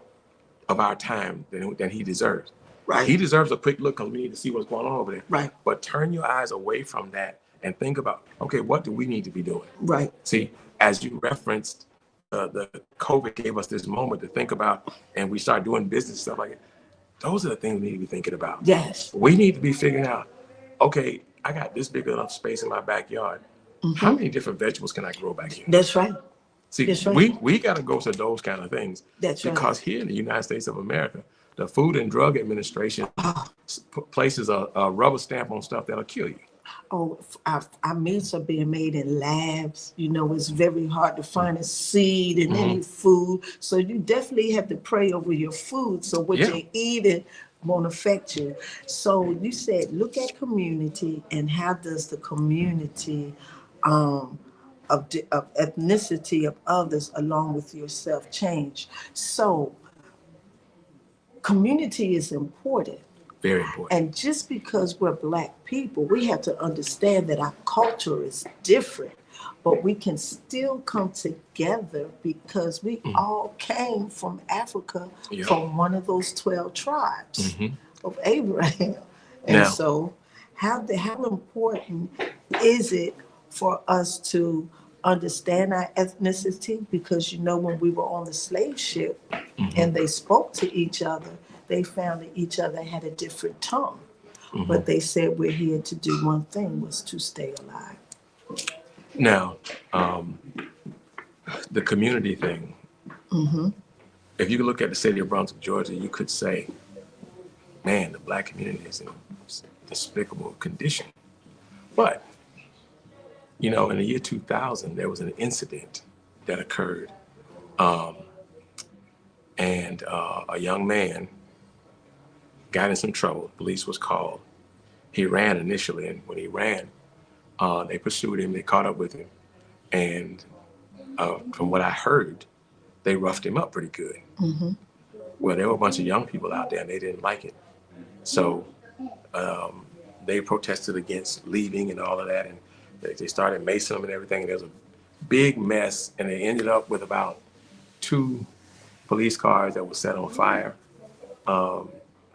of our time than he deserves. Right. He deserves a quick look because we need to see what's going on over there. Right. But turn your eyes away from that and think about, okay, what do we need to be doing? Right. See, as you referenced, the COVID gave us this moment to think about, and we start doing business stuff like it. Those are the things we need to be thinking about. Yes. We need to be figuring out, okay, I got this big enough space in my backyard. How many different vegetables can I grow back here? That's right. See, That's right. we got to go to those kind of things. That's right. Because here in the United States of America, the Food and Drug Administration places a rubber stamp on stuff that'll kill you. Oh, our meats are being made in labs. It's very hard to find a seed in any food. So you definitely have to pray over your food so what you're eating won't affect you. So you said, look at community, and how does the community of ethnicity of others along with yourself change? So community is important. Very important. And just because we're Black people, we have to understand that our culture is different, but we can still come together because we all came from Africa, from one of those 12 tribes of Abraham. And so how important is it for us to understand our ethnicity? Because when we were on the slave ship and they spoke to each other, they found that each other had a different tongue. But they said we're here to do one thing, was to stay alive. Now, the community thing, if you look at the city of Brunswick, Georgia, you could say, man, the Black community is in a despicable condition. But, in the year 2000, there was an incident that occurred. And a young man got in some trouble. Police was called. He ran initially, and when he ran, they pursued him. They caught up with him, and from what I heard, they roughed him up pretty good. Well, there were a bunch of young people out there, and they didn't like it. So they protested against leaving and all of that, and they started macing him and everything. And there was a big mess, and they ended up with about 2 police cars that were set on fire. A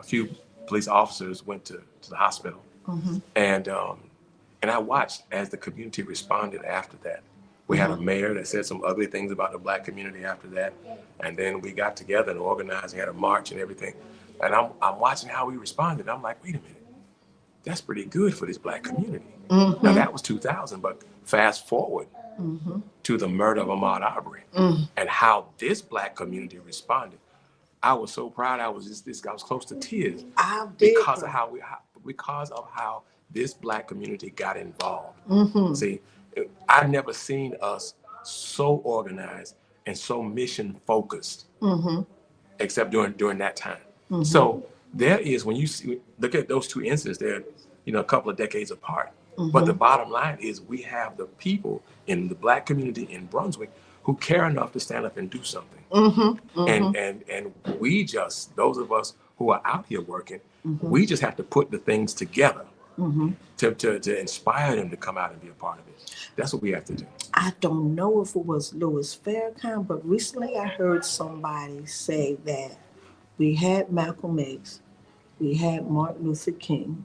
few police officers went to the hospital, and I watched as the community responded after that. We had a mayor that said some ugly things about the Black community after that, and then we got together and organized. We had a march and everything, and I'm watching how we responded. I'm like, wait a minute, that's pretty good for this Black community. Now that was 2000, but fast forward to the murder of Ahmaud Arbery and how this Black community responded. I was so proud. I was close to tears because of how this Black community got involved. See, I've never seen us so organized and so mission focused, except during that time. So there is, when you look at those two incidents, they're a couple of decades apart. But the bottom line is we have the people in the Black community in Brunswick who care enough to stand up and do something. And we just, those of us who are out here working, we just have to put the things together to inspire them to come out and be a part of it. That's what we have to do. I don't know if it was Louis Farrakhan, but recently I heard somebody say that we had Malcolm X, we had Martin Luther King.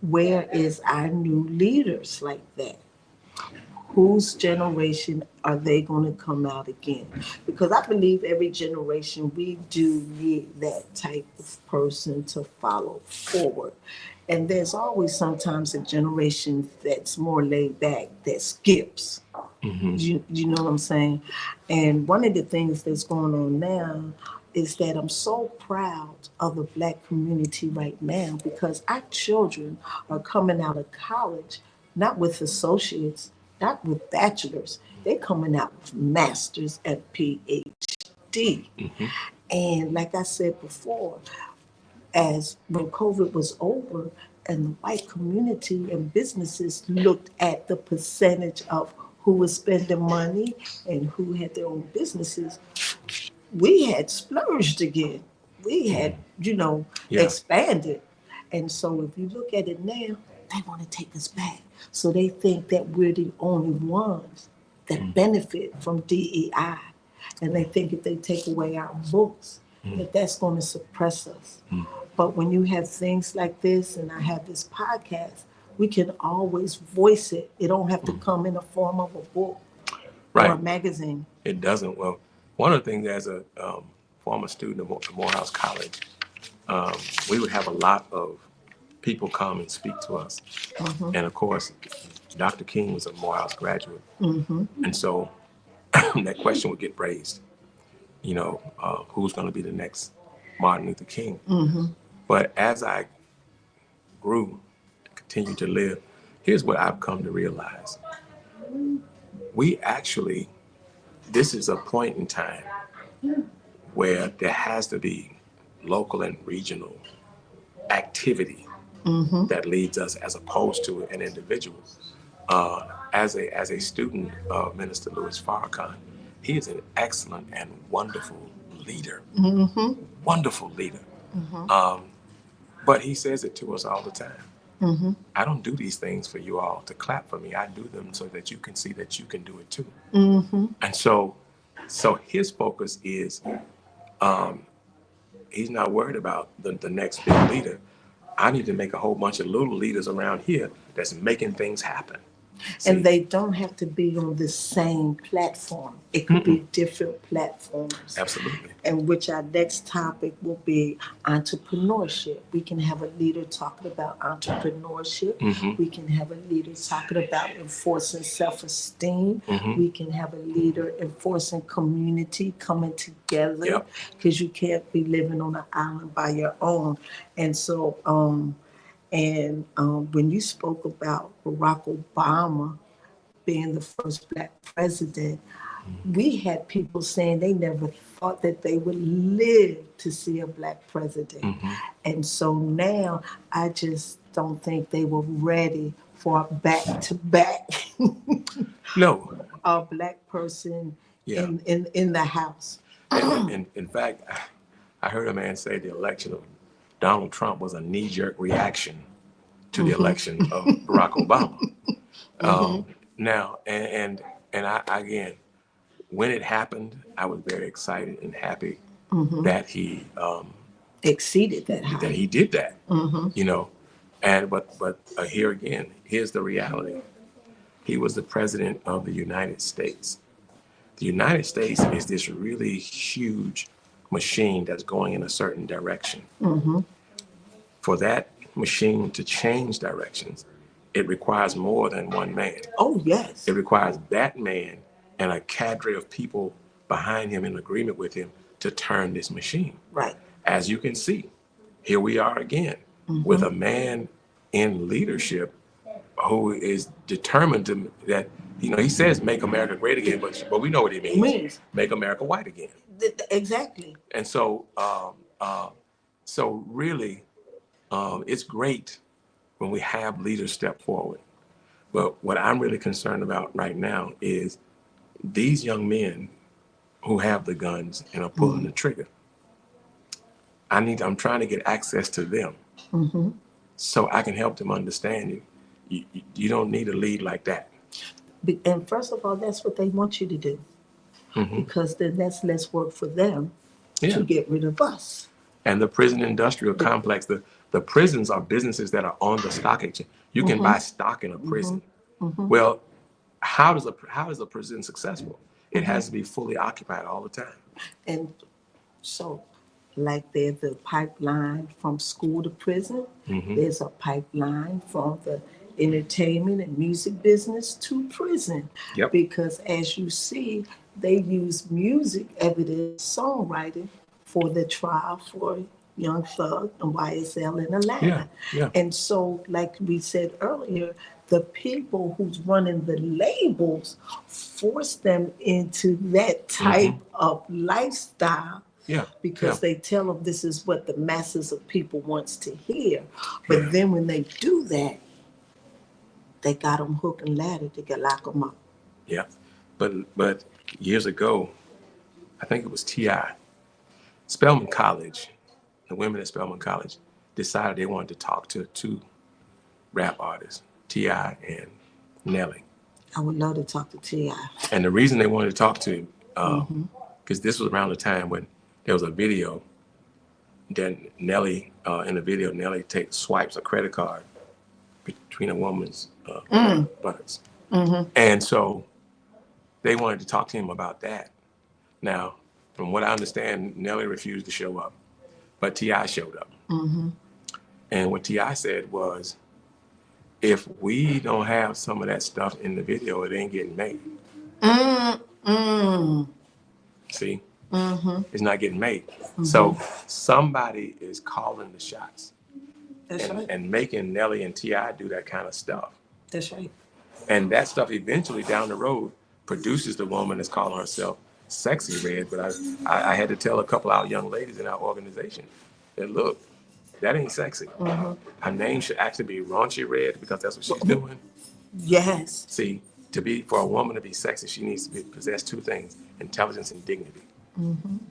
Where is our new leaders like that? Whose generation are they going to come out again? Because I believe every generation we do need that type of person to follow forward. And there's always sometimes a generation that's more laid back that skips. You know what I'm saying? And one of the things that's going on now is that I'm so proud of the Black community right now because our children are coming out of college, not with associates, not with bachelors. They're coming out with masters and PhD. And like I said before, as when COVID was over and the white community and businesses looked at the percentage of who was spending money and who had their own businesses, we had splurged again. We had, expanded. And so if you look at it now, they want to take us back. So they think that we're the only ones that benefit from DEI. And they think if they take away our books, that that's going to suppress us. But when you have things like this, and I have this podcast, we can always voice it. It don't have to come in the form of a book or a magazine. It doesn't. Well, one of the things as a former student at Morehouse College, we would have a lot of people come and speak to us. And of course, Dr. King was a Morehouse graduate. And so that question would get raised, who's going to be the next Martin Luther King? But as I grew, continued to live, here's what I've come to realize. This is a point in time where there has to be local and regional activity that leads us as opposed to an individual. As a student of Minister Louis Farrakhan, he is an excellent and wonderful leader. Wonderful leader. But he says it to us all the time. I don't do these things for you all to clap for me. I do them so that you can see that you can do it too. And so his focus is, he's not worried about the next big leader. I need to make a whole bunch of little leaders around here that's making things happen. See? And they don't have to be on the same platform. It could be different platforms. Absolutely. And which our next topic will be entrepreneurship. We can have a leader talking about entrepreneurship. We can have a leader talking about enforcing self-esteem. We can have a leader enforcing community coming together, because you can't be living on an island by your own. And so, when you spoke about Barack Obama being the first Black president, we had people saying they never thought that they would live to see a Black president. And so now I just don't think they were ready for a back-to-back a Black person in the House. In fact, I heard a man say the election of Donald Trump was a knee-jerk reaction to the election of Barack Obama. Now, and I, again, when it happened, I was very excited and happy Mm-hmm. that he Exceeded that high. that he did that. Mm-hmm. You know, and but here again, here's the reality. He was the president of the United States. The United States is this really huge machine that's going in a certain direction. Mm-hmm. For that machine to change directions, it requires more than one man. Oh, yes. It requires that man and a cadre of people behind him in agreement with him to turn this machine. Right. As you can see, here we are again with a man in leadership who is determined to that, you know, he says make America great again, but we know what he means. Make America white again. Exactly. And so so really it's great when we have leaders step forward. But what I'm really concerned about right now is these young men who have the guns and are pulling the trigger. I'm trying to get access to them so I can help them understand you don't need a lead like that. And first of all, that's what they want you to do, because then that's less work for them to get rid of us. And the prison industrial complex, the prisons are businesses that are on the stock exchange. You can buy stock in a prison. Well, how is a prison successful? It has to be fully occupied all the time. And so, like there's a pipeline from school to prison, there's a pipeline from the entertainment and music business to prison. Yep. Because as you see, they use music evidence songwriting for the trial for Young Thug and YSL in Atlanta. Yeah. And so, like we said earlier, the people who's running the labels force them into that type of lifestyle. Because they tell them this is what the masses of people wants to hear. But then when they do that, they got them hook and ladder to lock them up. Yeah. But years ago, I think it was T.I. Spelman College, the women at Spelman College decided they wanted to talk to two rap artists, T.I. and Nelly. I would love to talk to T.I. And the reason they wanted to talk to him, because this was around the time when there was a video that Nelly, in the video, Nelly swipes a credit card between a woman's buttocks. And so they wanted to talk to him about that. Now, from what I understand, Nelly refused to show up, but T.I. showed up. And what T.I. said was, if we don't have some of that stuff in the video, it ain't getting made. See? It's not getting made. So somebody is calling the shots. That's right. And making Nelly and T.I. do that kind of stuff. That's right. And that stuff eventually down the road produces the woman that's calling herself Sexy Red. But I had to tell a couple of our young ladies in our organization that, look, that ain't sexy. Her name should actually be Raunchy Red, because that's what she's doing. Yes. See, for a woman to be sexy, she needs to possess two things: intelligence and dignity.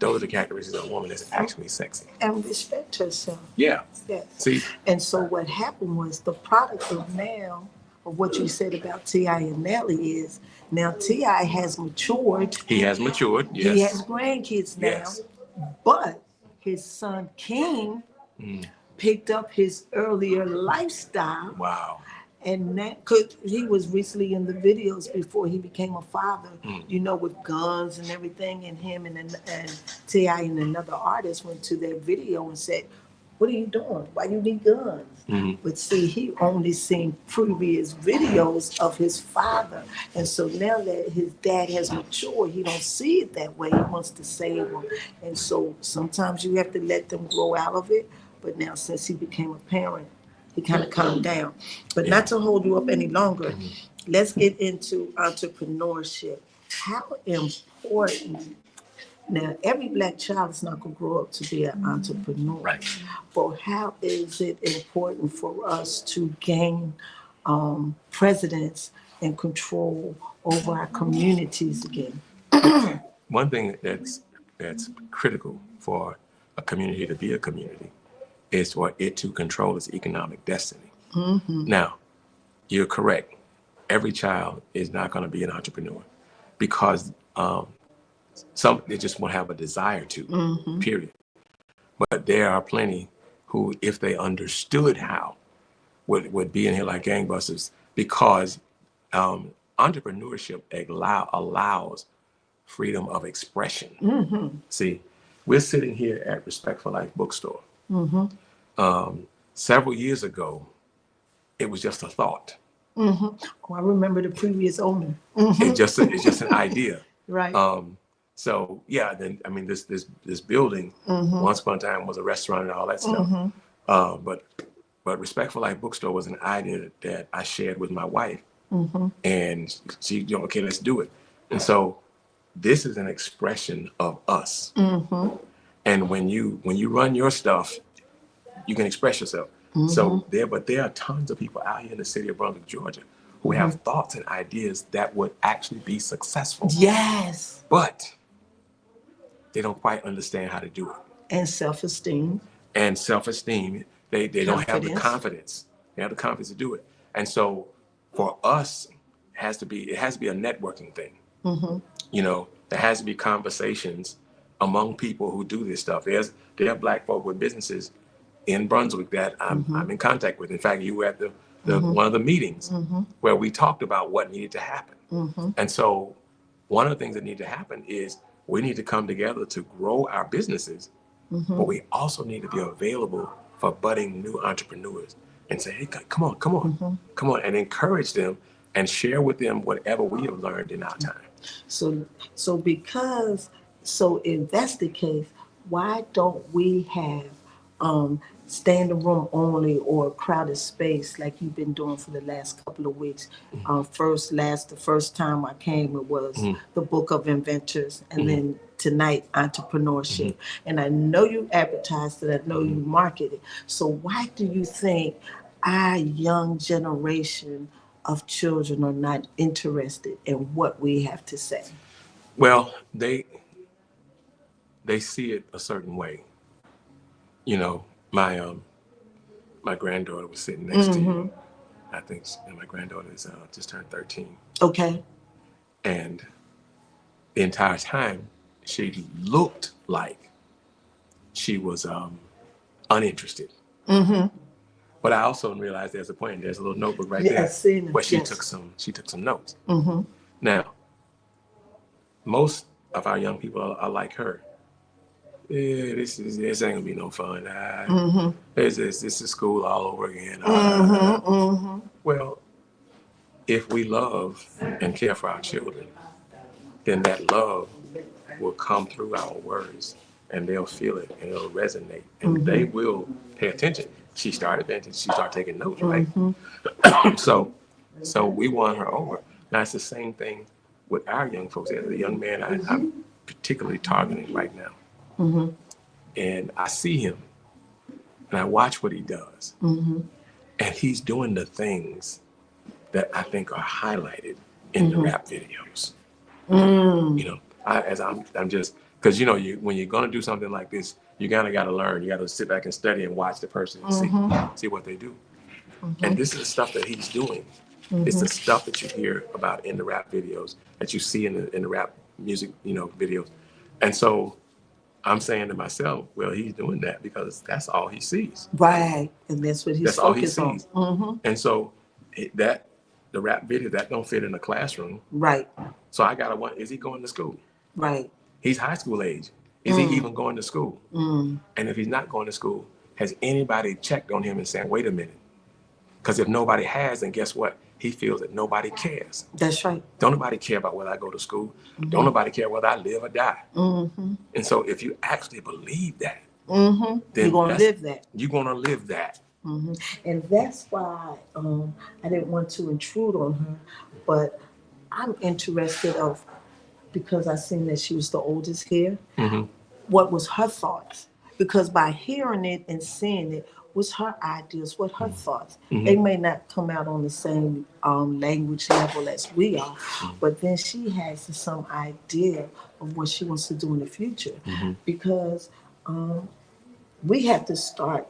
Those are the characteristics of a woman that's actually sexy. And respect herself. Yeah. Yes. See. And so what happened was the product of now, of what you said about T.I. and Nelly is, now T.I. has matured. He has matured, yes. He has grandkids now. Yes. But his son King picked up his earlier lifestyle. Wow. And that he was recently in the videos before he became a father, you know, with guns and everything. And him and T.I. and another artist went to their video and said, "What are you doing? Why you need guns?" But see, he only seen previous videos of his father. And so now that his dad has matured, he don't see it that way. He wants to save them. And so sometimes you have to let them grow out of it. But now since he became a parent, he kind of calmed down. But not to hold you up any longer, let's get into entrepreneurship. How important, now every Black child is not going to grow up to be an entrepreneur. Right. But how is it important for us to gain precedence and control over our communities again? One thing that's critical for a community to be a community is for it to control its economic destiny. Now, you're correct. Every child is not going to be an entrepreneur, because Some they just won't have a desire to, Mm-hmm. period. But there are plenty who, if they understood how, would be in here like gangbusters, because entrepreneurship allows freedom of expression. Mm-hmm. See, we're sitting here at Respectful Life Bookstore. Mm-hmm. Several years ago, it was just a thought. Mm-hmm. Oh, I remember the previous owner. It's just an idea. Right. So yeah, then I mean this building once upon a time was a restaurant and all that stuff. But Respectful Life Bookstore was an idea that I shared with my wife, and she, okay, let's do it. And so this is an expression of us. And when you run your stuff, you can express yourself. So there are tons of people out here in the city of Brunswick, Georgia, who have thoughts and ideas that would actually be successful. Yes. But they don't quite understand how to do it. And self-esteem. And self-esteem, they don't have the Confidence. confidence. They have the confidence to do it. And so for us, it has to be a networking thing. You know, there has to be conversations among people who do this stuff. There are Black folk with businesses in Brunswick that I'm in contact with. In fact, you were at the one of the meetings where we talked about what needed to happen. And so one of the things that need to happen is we need to come together to grow our businesses, but we also need to be available for budding new entrepreneurs and say, hey, come on, and encourage them and share with them whatever we have learned in our time. So if that's the case, why don't we have standing room only or crowded space like you've been doing for the last couple of weeks? The first time I came, it was the Book of Inventors, and then tonight, Entrepreneurship. And I know you advertised it, I know you market it. So why do you think our young generation of children are not interested in what we have to say? Well, they see it a certain way. You know, my granddaughter was sitting next to you. I think my granddaughter is just turned 13. Okay. And the entire time, she looked like she was uninterested. But I also realized there's a little notebook right there where she took some notes. Now, most of our young people are like her. This ain't gonna be no fun. This is school all over again. Well, if we love and care for our children, then that love will come through our words, and they'll feel it, and it'll resonate, and they will pay attention. She started taking notes, right? So we won her over. Now it's the same thing with our young folks. There's a young man I'm particularly targeting right now. And I see him and I watch what he does. And he's doing the things that I think are highlighted in the rap videos. You know, I'm just, because you know, when you're gonna do something like this, you gotta learn. You gotta sit back and study and watch the person and see what they do. And this is the stuff that he's doing. It's the stuff that you hear about in the rap videos, that you see in the rap music, you know, videos. And so I'm saying to myself, well, he's doing that because that's all he sees. Right, and that's what he's focused on. And so the rap video, that don't fit in a classroom. Right. So I gotta wonder, is he going to school? Right. He's high school age. Is he even going to school? And if he's not going to school, has anybody checked on him and said, wait a minute? Because if nobody has, then guess what? He feels that nobody cares. That's right. Don't nobody care about whether I go to school. Don't nobody care whether I live or die. And so if you actually believe that, then you're going to live that. You're going to live that. And that's why I didn't want to intrude on her, but I'm interested because I seen that she was the oldest here. What was her thoughts? Because by hearing it and seeing it, what's her ideas, what her thoughts? They may not come out on the same language level as we are, but then she has some idea of what she wants to do in the future. Because we have to start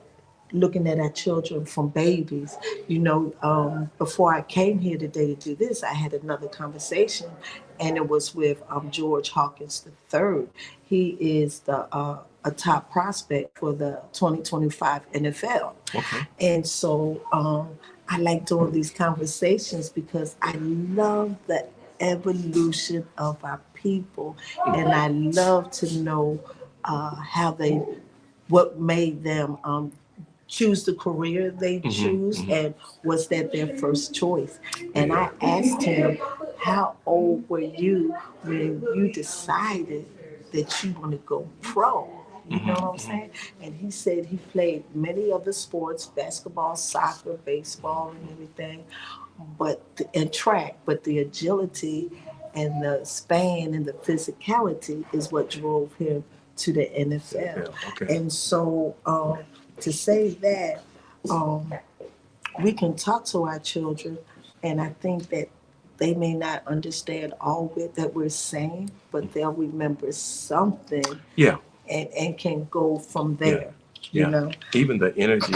looking at our children from babies. You know, before I came here today to do this, I had another conversation, and it was with George Hawkins III. He is a top prospect for the 2025 NFL. Okay. And so I like doing these conversations because I love the evolution of our people, and I love to know what made them choose the career they choose, and was that their first choice. And I asked him, how old were you when you decided that you want to go pro? You know what I'm saying? And he said he played many other sports, basketball, soccer, baseball, and everything, and track, but the agility and the span and the physicality is what drove him to the NFL. Okay. And so to say that we can talk to our children, and I think that they may not understand all that we're saying, but they'll remember something. Yeah. And can go from there. Yeah. You know, even the energy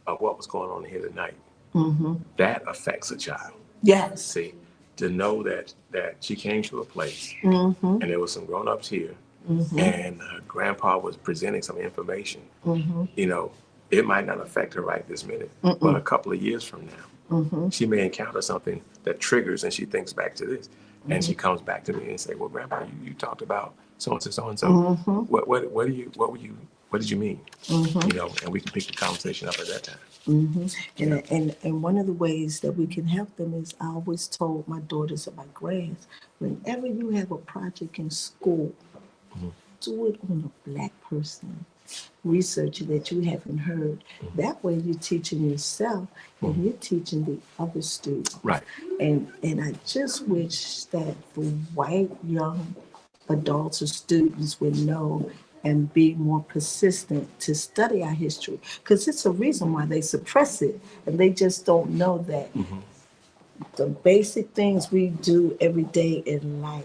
of what was going on here tonight, that affects a child. yes. See, to know that she came to a place and there was some grown-ups here and her grandpa was presenting some information, you know, it might not affect her right this minute, but a couple of years from now, she may encounter something that triggers and she thinks back to this. And she comes back to me and say, well, Grandpa, you talked about so-and-so, so-and-so. What did you mean? You know, and we can pick the conversation up at that time. And one of the ways that we can help them is, I always told my daughters and my grands, whenever you have a project in school, do it on a Black person, research that you haven't heard. That way you're teaching yourself and you're teaching the other students. Right. And I just wish that the white young adults or students would know and be more persistent to study our history, because it's a reason why they suppress it, and they just don't know that the basic things we do every day in life,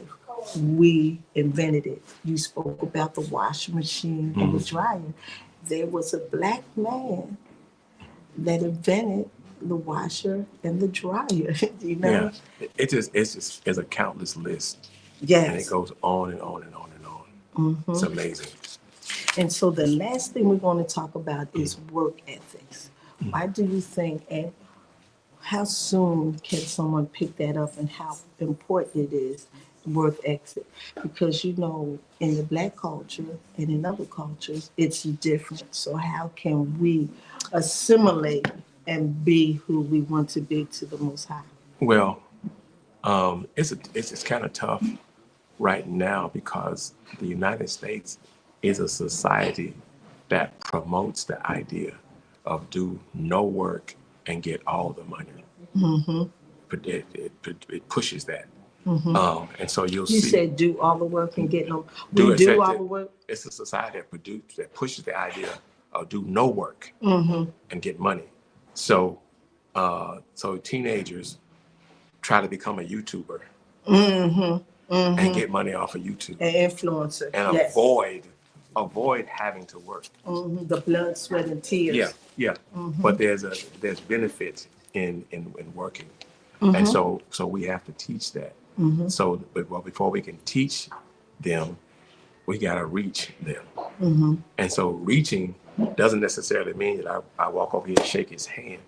we invented it. You spoke about the washing machine and the dryer. There was a Black man that invented the washer and the dryer. You know? Yeah, it's a countless list. Yes. And it goes on and on and on and on. It's amazing. And so the last thing we're going to talk about is work ethics. Why do you think, and how soon can someone pick that up, and how important it is, work ethic? Because, you know, in the Black culture and in other cultures, it's different. So how can we assimilate and be who we want to be to the Most High? Well, it's kind of tough right now because the United States is a society that promotes the idea of do no work and get all the money. But it pushes that. And so you'll see. You said do all the work and get no. Do all the work. It's a society that pushes the idea of do no work and get money. So teenagers try to become a YouTuber and get money off of YouTube. An influencer. And yes. avoid having to work. The blood, sweat, and tears. Yeah. But there's benefit in working, and so we have to teach that. So, but before we can teach them, we gotta reach them. And so reaching doesn't necessarily mean that I walk over here and shake his hand.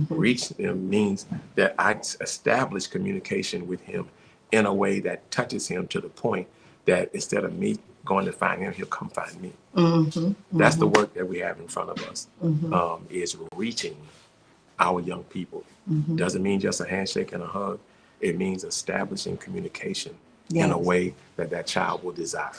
Reach them means that I establish communication with him in a way that touches him to the point that instead of me going to find him, he'll come find me. That's the work that we have in front of us, is reaching our young people. Doesn't mean just a handshake and a hug. It means establishing communication in a way that child will desire.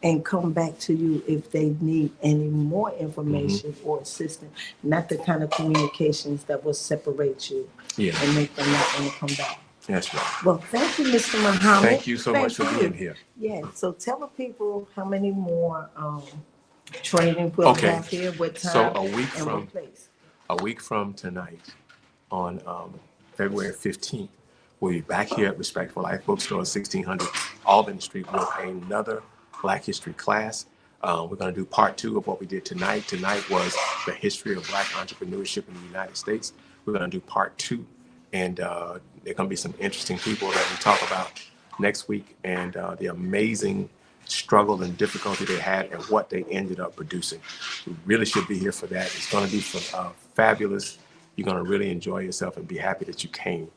And come back to you if they need any more information or assistance, not the kind of communications that will separate you and make them not want to come back. That's right. Well, thank you, Mr. Muhammad. Thank you so much for being here. Yeah, so tell the people how many more training we'll have here, what time, so what place. A week from tonight, on February 15th, we'll be back here at Respectful Life Bookstore, 1600 Albany Street. We'll have another Black History class. We're going to do part 2 of what we did tonight. Tonight was the history of Black entrepreneurship in the United States. We're going to do part 2. And there are going to be some interesting people that we talk about next week and the amazing struggle and difficulty they had and what they ended up producing. You really should be here for that. It's going to be fabulous. You're going to really enjoy yourself and be happy that you came.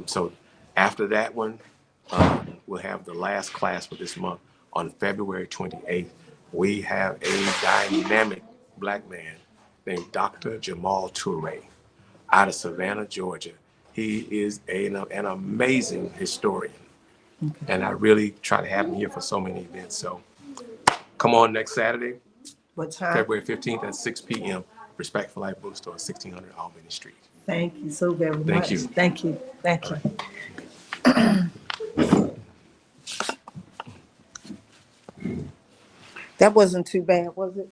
So after that one, we'll have the last class for this month on February 28th. We have a dynamic Black man named Dr. Jamal Toure out of Savannah, Georgia. He is an amazing historian. Okay. And I really try to have him here for so many events. So come on next Saturday, What time? February 15th at 6 p.m. Respect for Life Bookstore, 1600 Albany Street. Thank you so very much. Thank you. Thank you. Thank you. That wasn't too bad, was it?